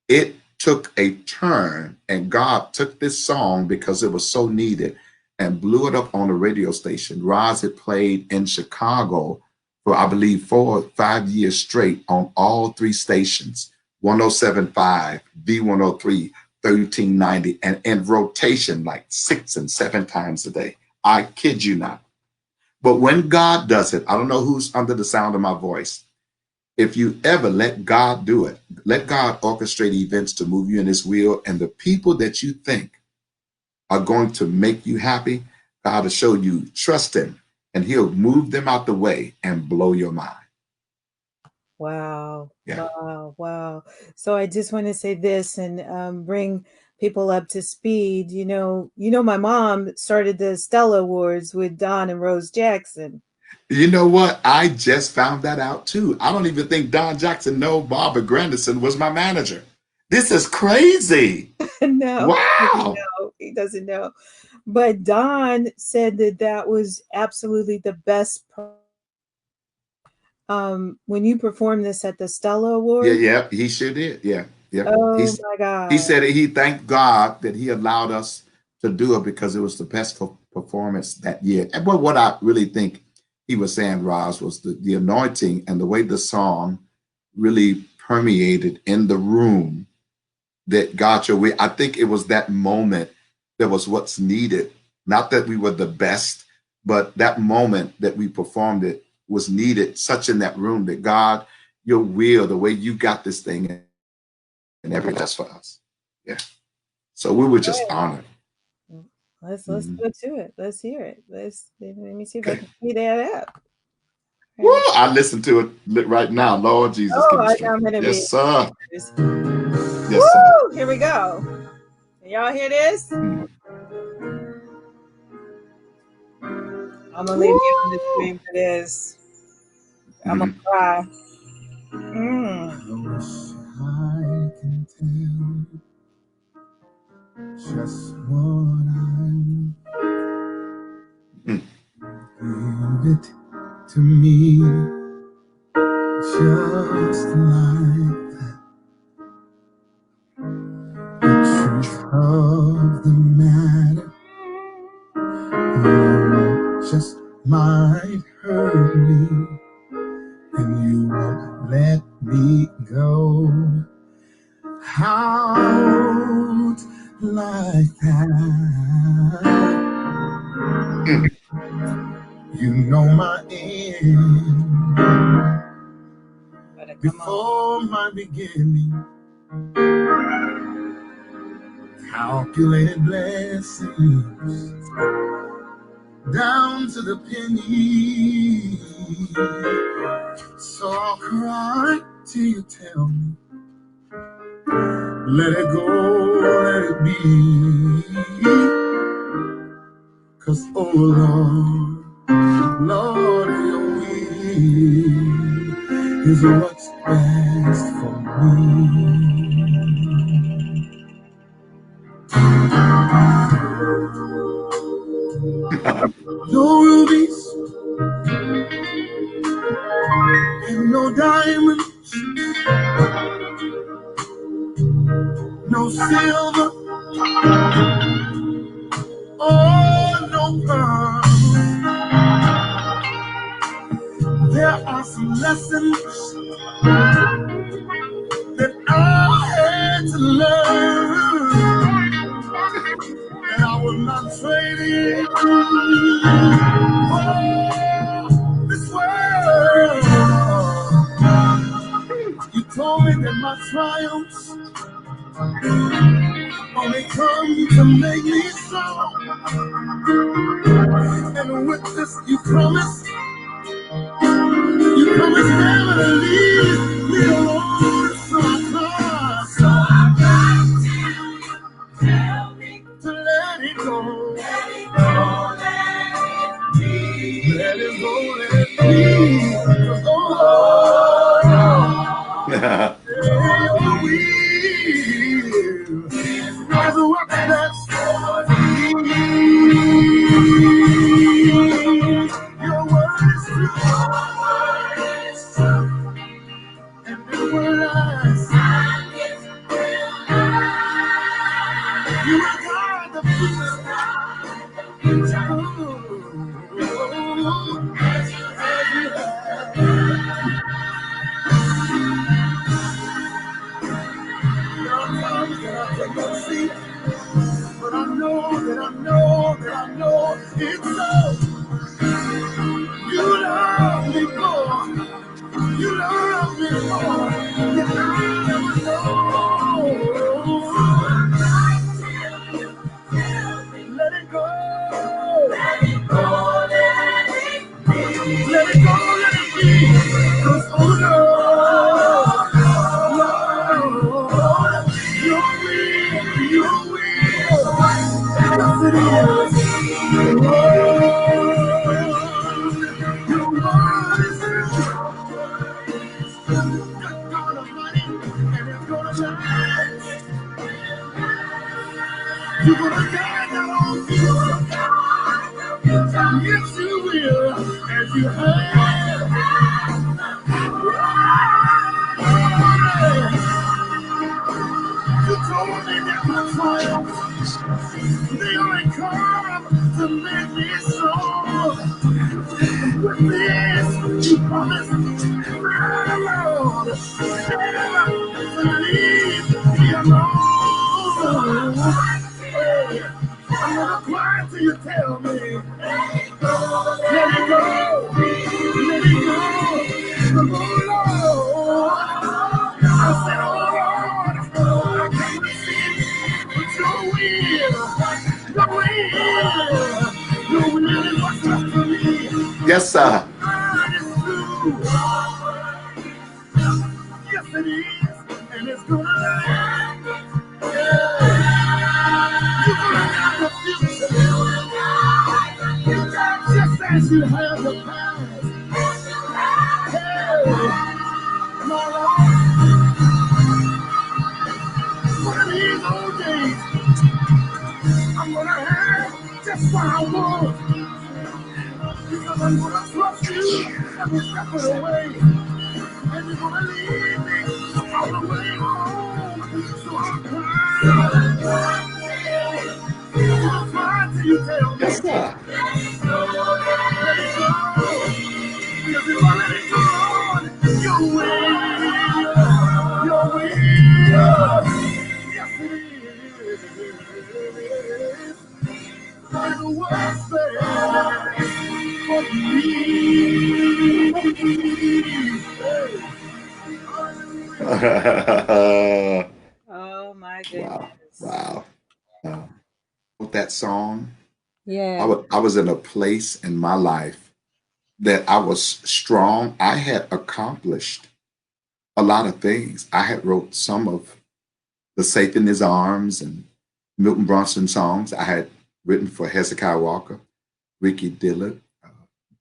it took a turn, and God took this song because it was so needed and blew it up on a radio station. Roz had played in Chicago for, I believe, 4 or 5 years straight on all 3 stations, 107.5, V103, 1390, and in rotation like 6 and 7 times a day. I kid you not. But when God does it, I don't know who's under the sound of my voice. If you ever let God do it, let God orchestrate events to move you in his will, and the people that you think are going to make you happy, God will show you, trust him, and he'll move them out the way and blow your mind. Wow. Yeah. Wow. Wow. So I just want to say this and bring people up to speed. My mom started the Stella Awards with Don and Rose Jackson. You know what? I just found that out too. I don't even think Don Jackson know Barbara Grandison was my manager. This is crazy. No, he doesn't Wow. know. He doesn't know. But Don said that that was absolutely the best. When you performed this at the Stella Yeah, Awards. yeah, he sure did. Yeah, yep. Oh my He God. said he thanked God that he allowed us to do it because it was the best performance that year. And but what I really think he was saying, Roz, was the anointing and the way the song really permeated in the room that got your way. I think it was that moment that was what's needed. Not that we were the best, but that moment that we performed it was needed such in that room that God, your will, the way you got this thing and everything that's for us. Yeah. So we were just Right. honored. Let's Mhm. go to it. Let's hear it. Let me see if I Okay. can speed that up. Woo, Right. I listen to it right now. Lord Jesus, give Oh, me strength. I'm gonna be. Yes, sir. Yes, sir. Woo! Here we go. Can y'all hear this? Mm. I'm gonna leave you on the Woo. screen for this. I'm gonna Mhm. cry. I wish I can tell just what I Mm. give it to me, just like the truth of the matter. You just might hurt me, and you won't let me go out like that. Mm. You know my end Better come on. before my beginning. Calculated blessings down to the penny. So I'll cry till you tell me, let it go, let it be. 'Cause oh Lord, Lord, your will is what's best for me. No rubies and no diamonds, no silver, oh, no pearls. There are some lessons that I had to learn, and I will not trade it for this world. You told me that my triumphs only come to make me strong, and with this you promised never to leave me alone. So I tell me to let it go. Let it go, let it be. Let it go, let it be. Oh, your will is what that's for me. Your word is true. And it will last. You are God, the future. There are times that I cannot see, but I know that I know that I know it's so. You love me more. You love me more. You never know. Let it go. Let it go. Let it be. Let it go. Let it be. 'Cause oh no. will as you have. You told me that my triumphs, they only come to make me strong. With this, you promised, my Lord, never to leave me alone. Hey, I'm gonna cry till you tell me, let it go, let it go, let it go, Lord. I said, oh Lord, I can't see but your will, your will is what's left for me. Yes, sir. God is true. Yes, it is, and it's gonna last. Yeah. You're gonna have the future, just as you have the past. Hey, my Lord, one of these old days, I'm gonna have just what I want. Because I'm gonna trust you every step of the way. And you're gonna leave me all the way home. So I'll cry. I'll cry till you tell me. Yes, sir. Let it go. Because if I let it go, your way, your way. Yes, it is. Like the word said for me. Oh my Wow. goodness. Wow. With that song, Yeah. I was in a place in my life that I was strong. I had accomplished a lot of things. I had wrote some of the Safe in His Arms and Milton Brunson songs. I had written for Hezekiah Walker, Ricky Dillard,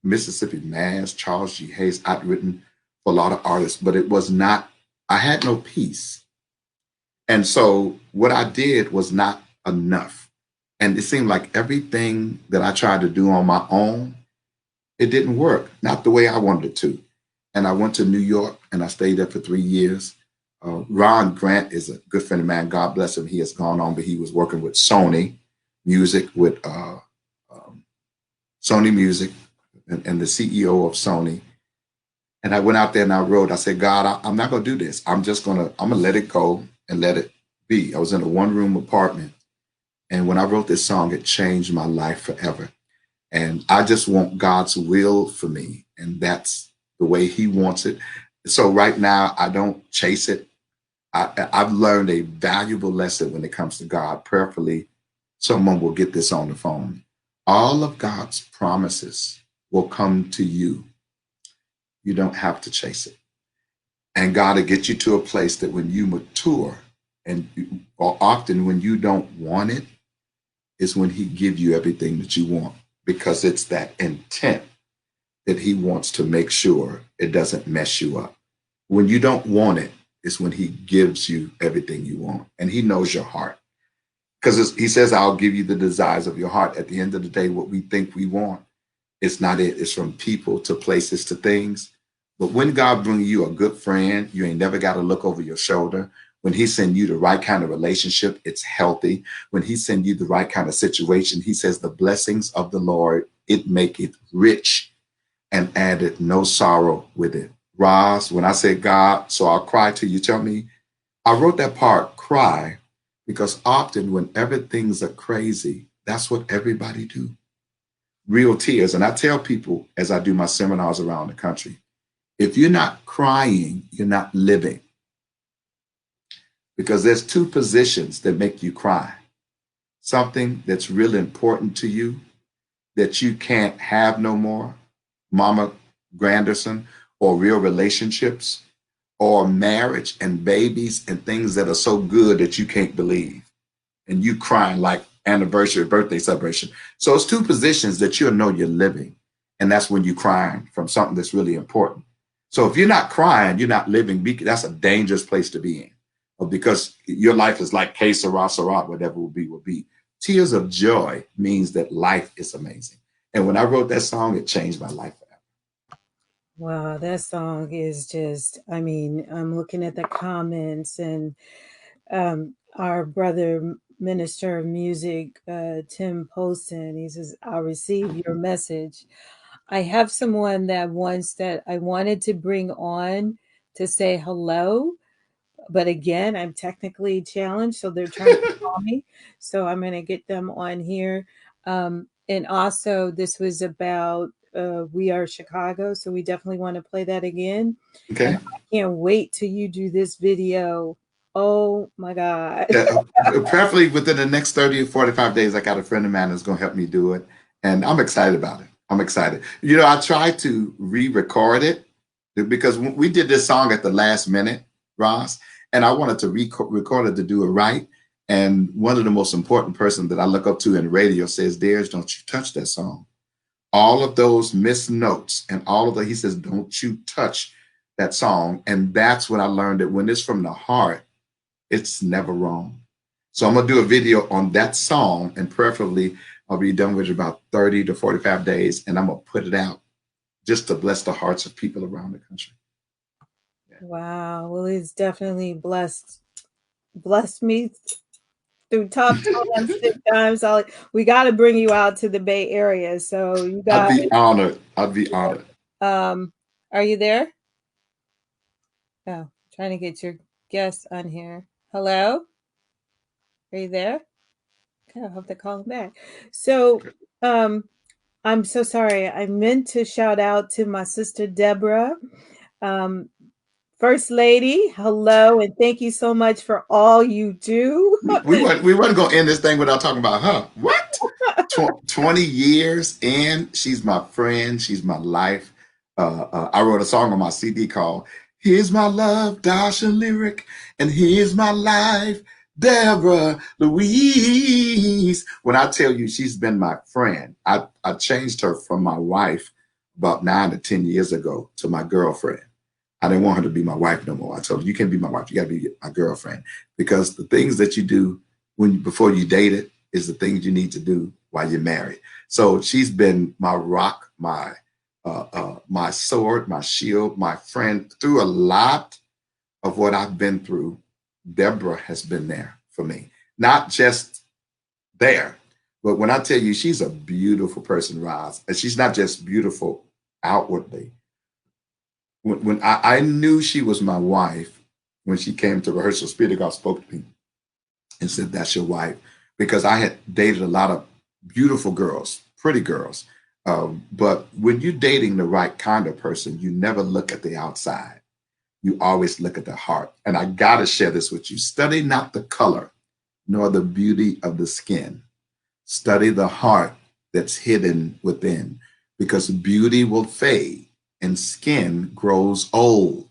Mississippi Mass, Charles G. Hayes. I'd written for a lot of artists, but it was not, I had no peace. And so what I did was not enough. And it seemed like everything that I tried to do on my own, it didn't work, not the way I wanted it to. And I went to New York and I stayed there for 3 years. Ron Grant is a good friend of mine. God bless him. He has gone on, but he was working with Sony Music, with Sony Music, and the CEO of Sony. And I went out there and I wrote, I said, God, I'm not going to do this. I'm going to let it go and let it be. I was in a 1-room apartment. And when I wrote this song, it changed my life forever. And I just want God's will for me. And that's the way He wants it. So right now, I don't chase it. I've learned a valuable lesson when it comes to God. Prayerfully, someone will get this on the phone. All of God's promises will come to you. You don't have to chase it. And God will get you to a place that when you mature, or often when you don't want it, is when He gives you everything that you want, because it's that intent that He wants to make sure it doesn't mess you up. When you don't want it, is when He gives you everything you want. And He knows your heart. Because He says, I'll give you the desires of your heart. At the end of the day, what we think we want, it's not it. It's from people to places to things. But when God brings you a good friend, you ain't never got to look over your shoulder. When He send you the right kind of relationship, it's healthy. When He send you the right kind of situation, He says the blessings of the Lord, it make it rich and added no sorrow with it. Roz, when I say God, so I'll cry till you tell me, I wrote that part, cry, because often whenever things are crazy, that's what everybody do. Real tears. And I tell people as I do my seminars around the country, if you're not crying, you're not living. Because there's 2 positions that make you cry. Something that's really important to you that you can't have no more, Mama Granderson, or real relationships, or marriage and babies and things that are so good that you can't believe. And you crying like anniversary, birthday celebration. So it's 2 positions that you'll know you're living. And that's when you're crying from something that's really important. So if you're not crying, you're not living. That's a dangerous place to be in, because your life is like que sera, sera, whatever will be, will be. Tears of joy means that life is amazing. And when I wrote that song, it changed my life. Wow, that song is just, I mean, I'm looking at the comments and our brother minister of music, Tim Poston, he says, I'll receive your message. I have someone that I wanted to bring on to say hello, but again, I'm technically challenged, so they're trying to call me. So I'm going to get them on here. And also, this was about We Are Chicago, so we definitely want to play that again. And Okay. I can't wait till you do this video. Oh my God. Yeah, preferably within the next 30 or 45 days, I got a friend of mine that's going to help me do it. And I'm excited about it. I'm excited. You know, I tried to re-record it because we did this song at the last minute, Ross, and I wanted to record it to do it right. And one of the most important person that I look up to in radio says, Darius, don't you touch that song. All of those missed notes and all of the, he says, don't you touch that song. And that's when I learned that when it's from the heart, it's never wrong. So I'm gonna do a video on that song, and preferably I'll be done with it about 30 to 45 days, and I'm gonna put it out just to bless the hearts of people around the country. Yeah. Wow. Well, it's definitely blessed me through tough times, good times. We got to bring you out to the Bay Area. So you I'd got. be honored. I'd be honored. Are you there? Oh, trying to get your guest on here. Hello? Are you there? Okay, I'll have to call him back. So, I'm so sorry. I meant to shout out to my sister Deborah, um, First Lady. Hello, and thank you so much for all you do. We weren't gonna end this thing without talking about her. What? 20 years in, she's my friend. She's my life. I wrote a song on my CD called "Here's My Love," Dasha lyric, and "Here's My Life," Deborah Louise. When I tell you she's been my friend, I changed her from my wife about 9 to 10 years ago to my girlfriend. I didn't want her to be my wife no more. I told her, you can't be my wife. You got to be my girlfriend, because the things that you do before you date it is the things you need to do while you're married. So she's been my rock, my sword, my shield, my friend through a lot of what I've been through. Deborah has been there for me, not just there, but when I tell you she's a beautiful person, Roz, and she's not just beautiful outwardly. When I knew she was my wife, when she came to rehearsal, Spirit of God spoke to me and said, that's your wife. Because I had dated a lot of beautiful girls, pretty girls. But when you're dating the right kind of person, you never look at the outside. You always look at the heart. And I got to share this with you. Study not the color, nor the beauty of the skin. Study the heart that's hidden within, because beauty will fade and skin grows old,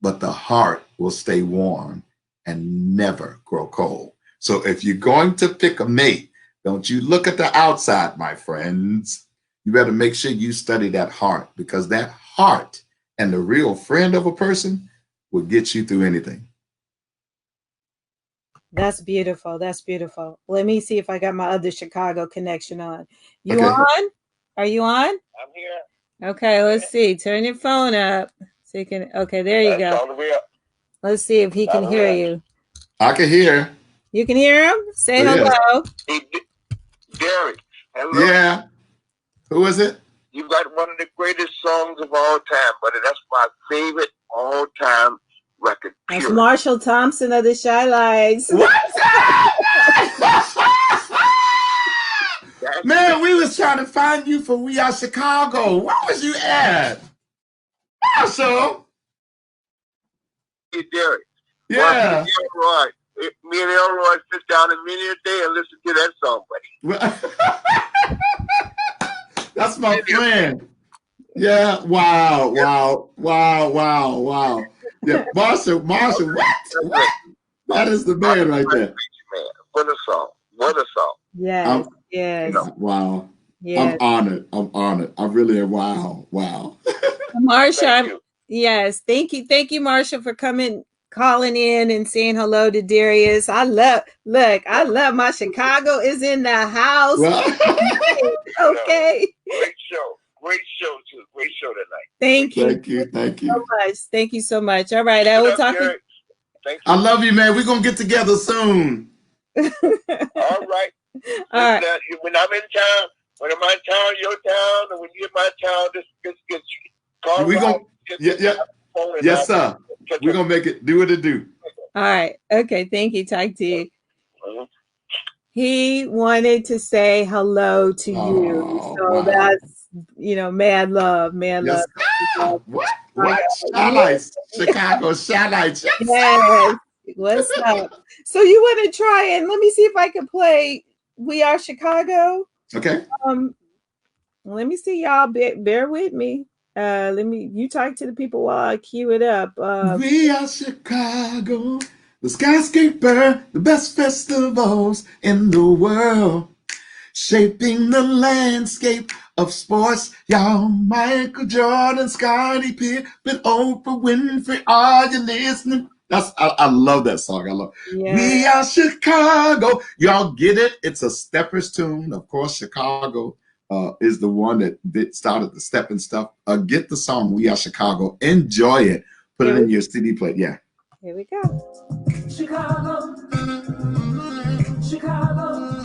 but the heart will stay warm and never grow cold. So if you're going to pick a mate, don't you look at the outside, my friends. You better make sure you study that heart, because that heart and the real friend of a person will get you through anything. That's beautiful. That's beautiful. Let me see if I got my other Chicago connection on. You Okay. on? Are you on? I'm here. Okay, let's see. Turn your phone up so you can. Okay, there you go. All the way up. Let's see if he can hear you. I can hear. You can hear him? Say Oh, yes. hello. Hey, Darius. Hello. Yeah. Who is it? You got one of the greatest songs of all time, buddy. That's my favorite all-time record. That's Marshall Thompson of the Shy Lights. What's up? Man, we was trying to find you for We Are Chicago. Where was you at? Marshall. Hey, Darius. Yeah. Elroy. Me and Elroy sit down in many a day and listen to that song, buddy. That's my friend. Yeah. Wow. Yeah. Marshall. What? That is the man right there. Man, what a song. What a song. Yes. Yes. You know. Wow. Yes. I'm honored. I really am. Wow. Marshall, yes. Thank you, Marshall, for coming calling in and saying hello to Darius. I love my Chicago is in the house. Okay. Great show. Great show too. Great show tonight. Thank you. Thank you so much. Thank you so much. All right. I will talk to you. Thank you. I love you, man. We're gonna get together soon. All right. All right. When I'm in town, when I'm in town, your town, and when you're in my town, just call. We gonna yes, sir. We're gonna make it do what it do. All right. Okay. Thank you, Ty T. He wanted to say hello to you. So that's, mad love. Love. What? Shallights. Chicago Shallights. Yes. What's up? So you want to try and let me see if I can play We Are Chicago. Okay. Let me see, y'all. Bear with me. You talk to the people while I cue it up. We are Chicago, the skyscraper, the best festivals in the world, shaping the landscape of sports. Y'all, Michael Jordan, Scottie Pippen, Oprah Winfrey, are you listening? I love that song. I love it. Yeah. We are Chicago. Y'all get it? It's a steppers tune. Of course, Chicago is the one that started the stepping stuff. Get the song We Are Chicago. Enjoy it. Put it in your CD play. Yeah. Here we go. Chicago. Chicago.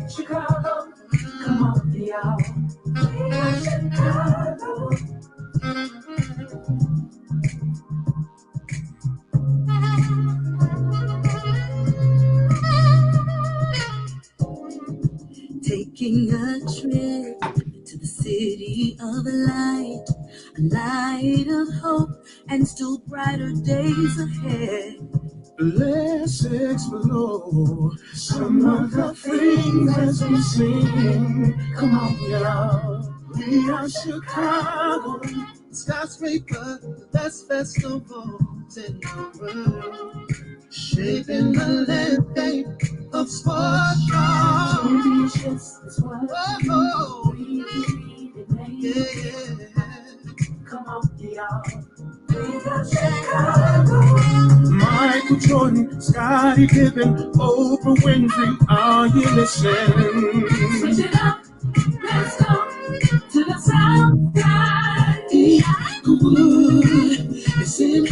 Chicago. Come on, y'all. We are Chicago. Taking a trip to the city of light, a light of hope, and still brighter days ahead. Let's explore some of the things as we sing. Come on, y'all. We are Chicago, skyscraper, the best festivals in the world, shaping the landscape of sports. Championships is what we need to make. Yeah. Come on, y'all. We are Chicago. Michael Jordan, Scottie Pippen, Oprah Winfrey, are you listening? Switch it up, let's go to the south side. It's in the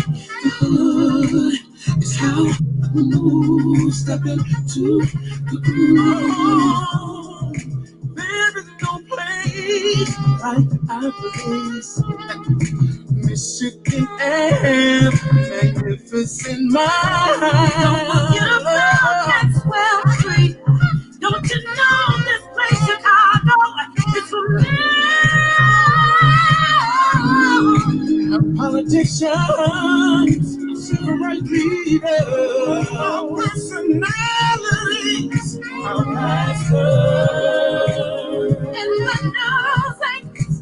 hood. It's how we move, step into the groove. There is no place like our place. Michigan and magnificent mind. Don't forget about Maxwell Street. Don't you know this place, Chicago, is for real? Our politicians, civil rights leaders, our personalities, our pastors, and the news,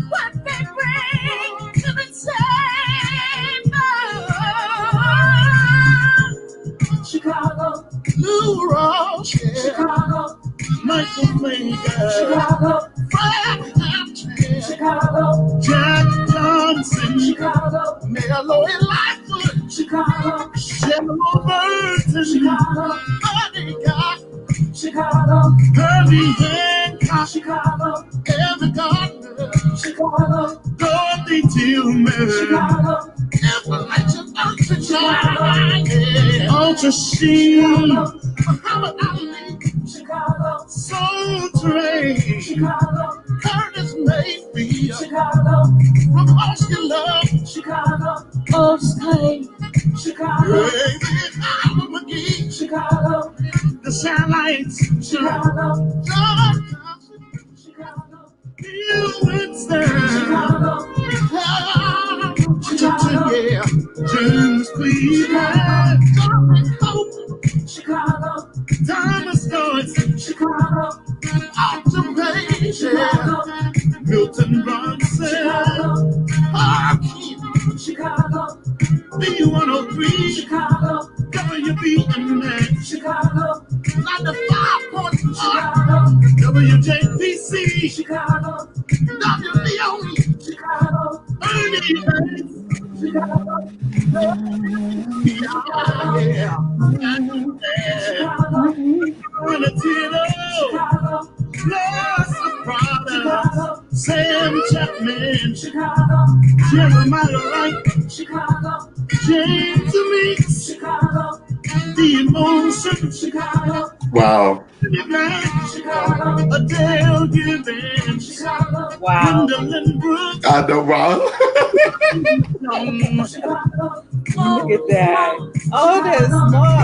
what they bring to the table. Chicago, Lou Rawls, Chicago, Michael Mayer, Chicago, Fred Hampton, Chicago, Jack Johnson, Chicago, Mayor Lloyd Lightfoot, Chicago, General Burton, Chicago, Buddy Guy, Chicago, Herbie Hancock, Chicago, Evan Gardner, Chicago, Dorothy Tillman, Chicago, Appalachian Chicago, Ultra Sheen, Muhammad Ali, Chicago, Soul Train, Chicago, Curtis Mayfield, Chicago, from Oscar Love, Chicago, Oscar, Chicago, Howard McGee, Chicago, the Satellites, Chicago, John Thompson, Chicago, Bill Winston, Chicago, Chicago, yeah, James Cleveland, John Hope, Chicago, Thomas Johnson, Chicago, Arthur Page, Chicago, Milton Bronson, Chicago, Hakeem, Chicago, B103, Chicago, WBMN, Chicago, 95.1, Chicago, WJPC, Chicago, WBOE, Chicago, Ernie, Sam Chapman, Jeremiah Wright, James Meeks, the emotion. Wow. Adele Gibbon. Wow. I know, wow. Look at that. Otis Moss.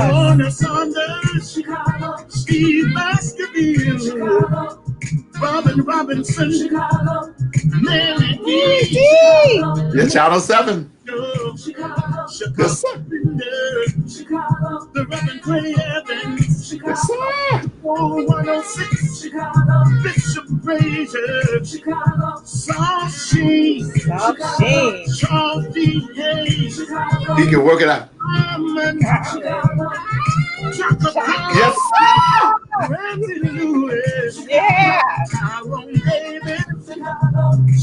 Saunders, Steve Baskerville, Robin Robinson, Mary D. Yeah, Channel 7. Yes, sir. The Reverend Clay Evans. Yes, sir. 106. Bishop Frazier. South Sheen. Charles D. Hayes. He can work it out. Yes, sir. Randy Lewis. Yeah. Tyrone Davis.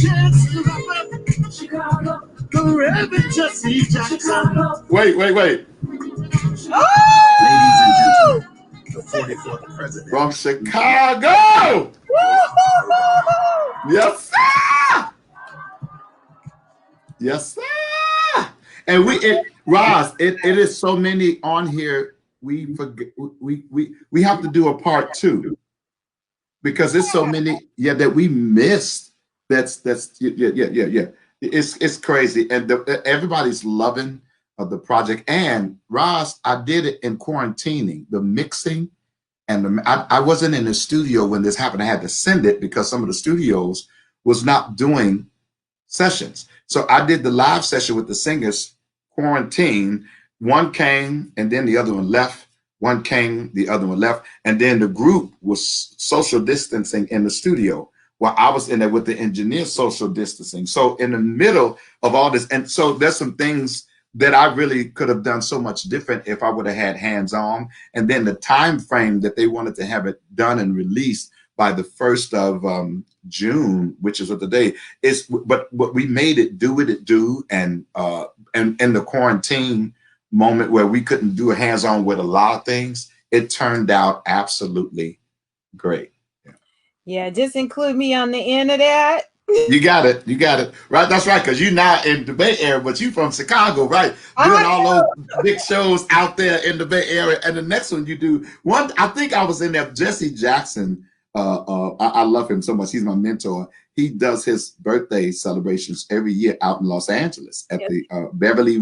Chance Robert. The Reverend Jesse Jackson. Wait. Oh! The 44th president. From Chicago. Yes, sir. Yes, sir. And Roz, it is so many on here. We forget. We have to do a part 2 because there's so many. Yeah, that we missed. That's yeah. It's crazy, and everybody's loving the project. And Roz, I did it in quarantining, the mixing, and I wasn't in the studio when this happened. I had to send it because some of the studios was not doing sessions. So I did the live session with the singers, quarantine. One came and then the other one left. One came, the other one left. And then the group was social distancing in the studio while I was in there with the engineer social distancing. So in the middle of all this, and so there's some things that I really could have done so much different if I would have had hands-on. And then the time frame that they wanted to have it done and released by the 1st of June, which is what the day is, but what we made it do what it do, and in the quarantine moment where we couldn't do a hands-on with a lot of things, it turned out absolutely great. Yeah, just include me on the end of that. You got it, right? That's right, because you're not in the Bay Area, but you from Chicago, right? Doing all those big shows out there in the Bay Area. And the next one you do, I think I was in there, Jesse Jackson. I love him so much. He's my mentor. He does his birthday celebrations every year out in Los Angeles at the Beverly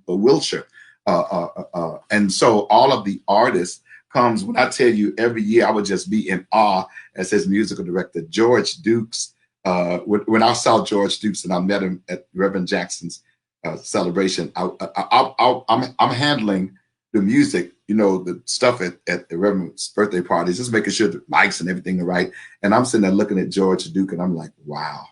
Wilshire. And so all of the artists comes, when I tell you every year, I would just be in awe as his musical director, George Dukes. When I saw George Dukes and I met him at Reverend Jackson's celebration, I'm handling the music, the stuff at the Reverend's birthday parties, just making sure the mics and everything are right. And I'm sitting there looking at George Duke and I'm like, wow.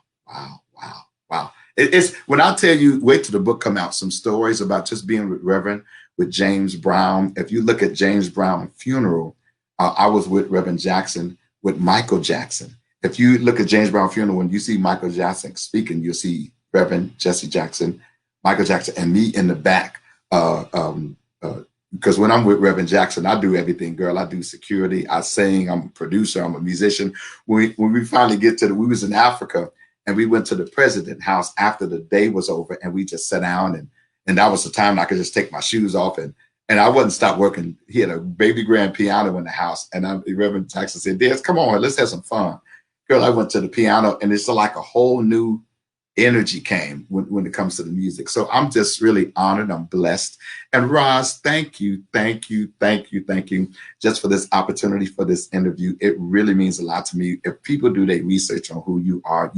It's when I tell you, wait till the book come out, some stories about just being with Reverend, with James Brown. If you look at James Brown funeral, I was with Reverend Jackson, with Michael Jackson. If you look at James Brown funeral, when you see Michael Jackson speaking, you'll see Reverend Jesse Jackson, Michael Jackson, and me in the back. Because when I'm with Reverend Jackson, I do everything, girl. I do security, I sing, I'm a producer, I'm a musician. When we finally get to we was in Africa and we went to the president's house after the day was over and we just sat down and that was the time I could just take my shoes off and I wouldn't stop working. He had a baby grand piano in the house and Reverend Jackson said, Darius, come on, let's have some fun. Girl, I went to the piano and it's like a whole new energy came when it comes to the music. So I'm just really honored. I'm blessed. And Roz, thank you just for this opportunity, for this interview. It really means a lot to me. If people do their research on who you are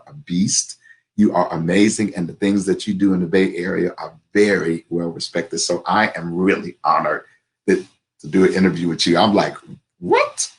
a beast. You are amazing. And the things that you do in the Bay Area are very well respected. So I am really honored to do an interview with you. I'm like, what?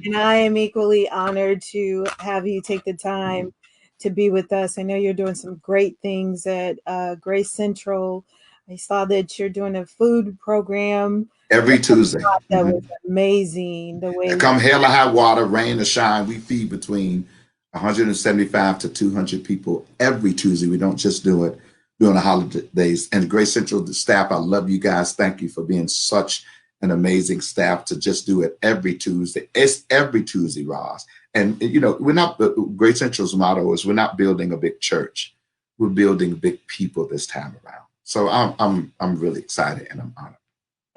And I am equally honored to have you take the time to be with us. I know you're doing some great things at Grace Central. I saw that you're doing a food program every Tuesday. That was amazing. The way come hell or high water, rain or shine, we feed between 175 to 200 people every Tuesday. We don't just do it during the holidays. And Grace Central, the staff, I love you guys. Thank you for being such an amazing staff to just do it every Tuesday. It's every Tuesday, Roz. And, we're not, Grace Central's motto is we're not building a big church. We're building big people this time around. So I'm really excited and I'm honored.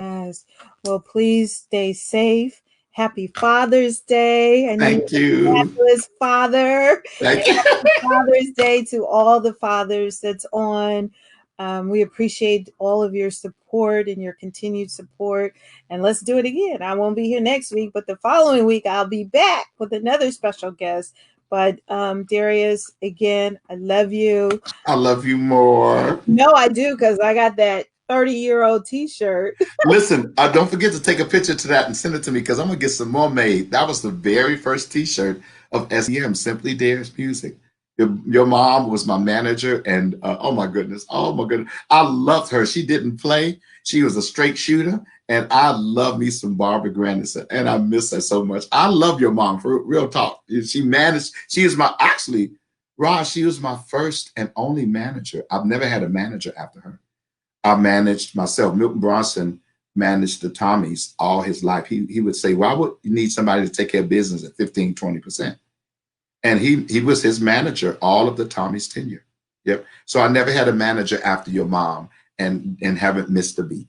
Yes. Well, please stay safe. Happy Father's Day. I know Thank you. You're a fabulous father. Thank you. Happy Father's Day to all the fathers that's on. We appreciate all of your support and your continued support. And let's do it again. I won't be here next week, but the following week I'll be back with another special guest. But Darius, again, I love you. I love you more. No, I do, because I got that 30-year-old t-shirt. Listen, don't forget to take a picture to that and send it to me, because I'm going to get some more made. That was the very first t-shirt of SEM, Simply Darius Music. Your mom was my manager, and oh my goodness, I loved her. She didn't play. She was a straight shooter, and I love me some Barbara Grandison, and I miss her so much. I love your mom, for real talk. She is Raj, she was my first and only manager. I've never had a manager after her. I managed myself. Milton Bronson managed the Tommies all his life. He would say, why would you need somebody to take care of business at 15, 20%? And he was his manager all of the Tommy's tenure. Yep. So I never had a manager after your mom, and haven't missed a beat.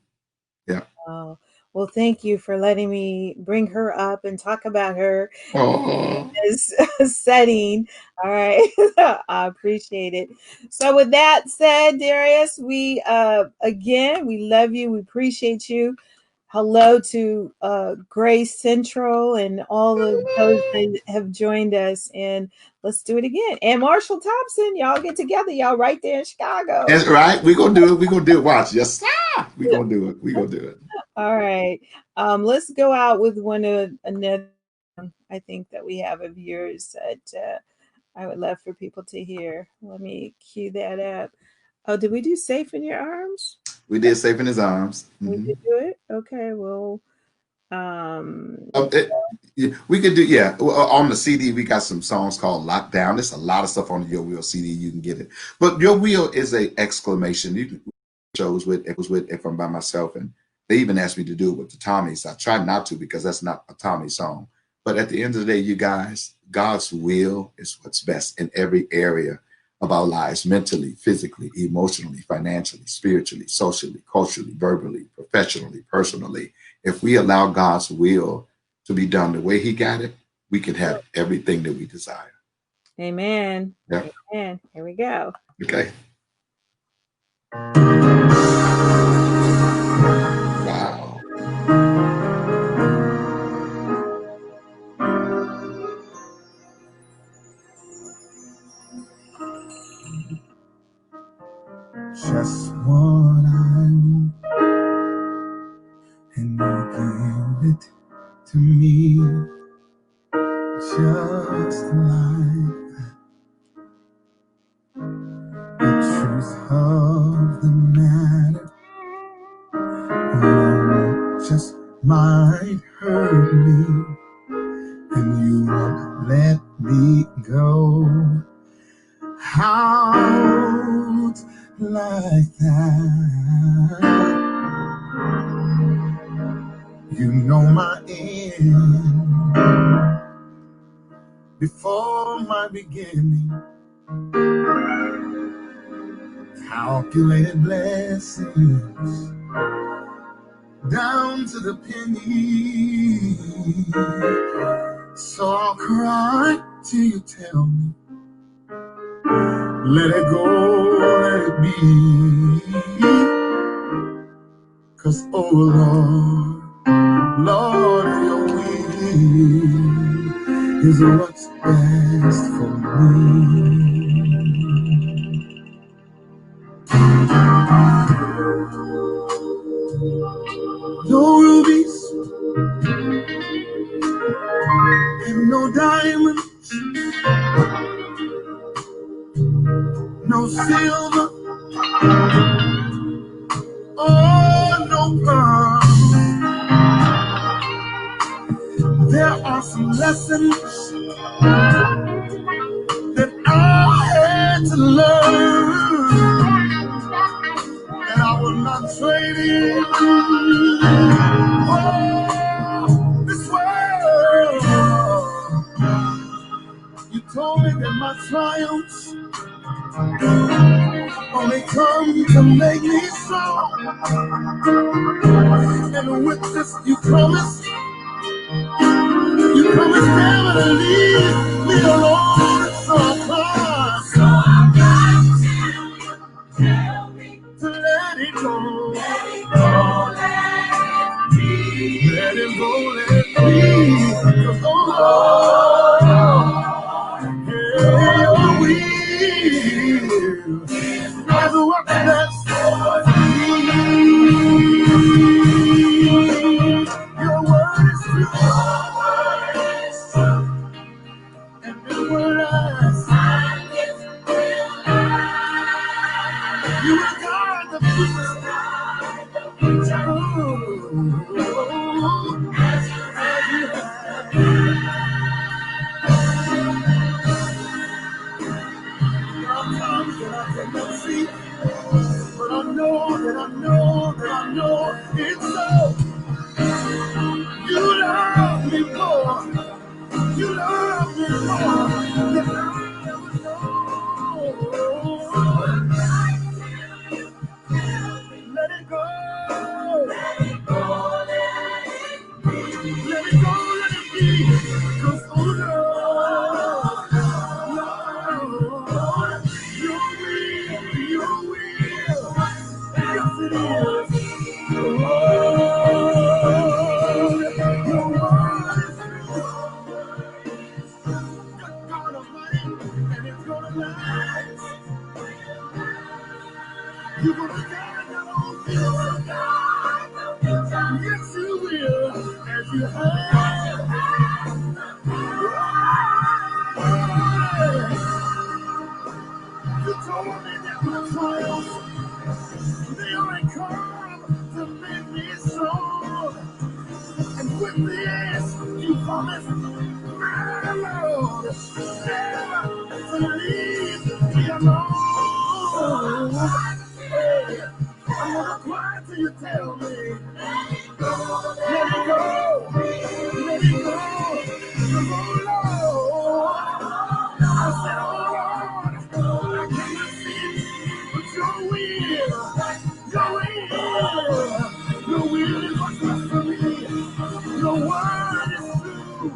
Yeah. Oh, well, thank you for letting me bring her up and talk about her in this setting. All right. I appreciate it. So with that said, Darius, we again, we love you. We appreciate you. Hello to Grace Central and all of those that have joined us. And let's do it again. And Marshall Thompson, y'all get together. Y'all right there in Chicago. That's right. We're going to do it. We're going to do it. Watch. Yes, sir. We're going to do it. We're going to do it. All right. Let's go out with another, I think, that we have of yours that I would love for people to hear. Let me cue that up. Oh, did we do Safe in Your Arms? We did Safe in His Arms. We did do it? Okay, well. We could do, yeah. On the CD, we got some songs called Lockdown. There's a lot of stuff on the Your Wheel CD. You can get it. But Your Wheel is a exclamation. You can shows with it was with If I'm By Myself, and they even asked me to do it with the Tommies. I tried not to, because that's not a Tommy song. But at the end of the day, you guys, God's will is what's best in every area of our lives: mentally, physically, emotionally, financially, spiritually, socially, culturally, verbally, professionally, personally. If we allow God's will to be done the way He got it, we can have everything that we desire. Amen. Yeah. Amen. Here we go. Okay. Wow. Just what I want, and you give it to me, just like that. The truth of the matter, just might hurt me, and you won't let me go out like that. You know my end before my beginning. Calculated blessings down to the penny. So I'll cry till you tell me, let it go, let it be. 'Cause oh Lord, Lord, your will is what's best for me. No rubies and no diamonds, no silver, oh, no pearls. There are some lessons told me that my triumphs only come to make me strong. And with this, you promised never to leave me alone. So I cried to let it go. Let it go, let it go, let it be. 'Cause oh Lord, yeah, your will never work best for me. Your word is true, and it will last. You will guide the future. But I know it's so. You love me more. You love me more than I ever know. Let it go. Let it go, let it be. 'Cause oh Lord, Lord, your will, yes it is. Lord, your word is good God Almighty, and it's gonna last. You're gonna guide that old future. Yes, you will, as you have. You told me that my trials, they only come to make me strong. And with this, you promised, my Lord, never to leave me alone. I'm gonna cry till you tell me, let it go, let it go, let it go. 'Cause oh Lord, I said, oh Lord, I cannot see but your will, your will is what's best for me. Your word is true.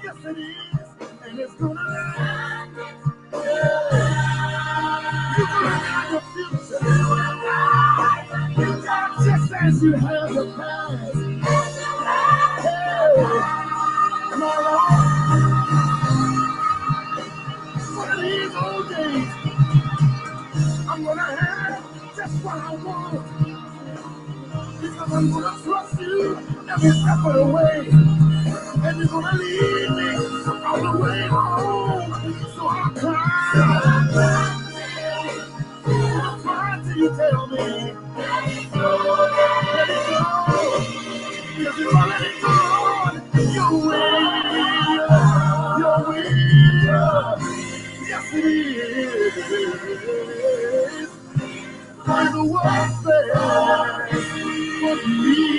Yes, it is, and it's gonna last. You're gonna have the future. Just as you have the past. Hey, my Lord, one of these old days, I'm gonna have just what I want. Because I'm gonna trust you every step of the way. And you're gonna lead me all the way home. So I'll cry till you tell me, let it go, let it go. Because if I let it go, your will, yes it is. For the world's best for me.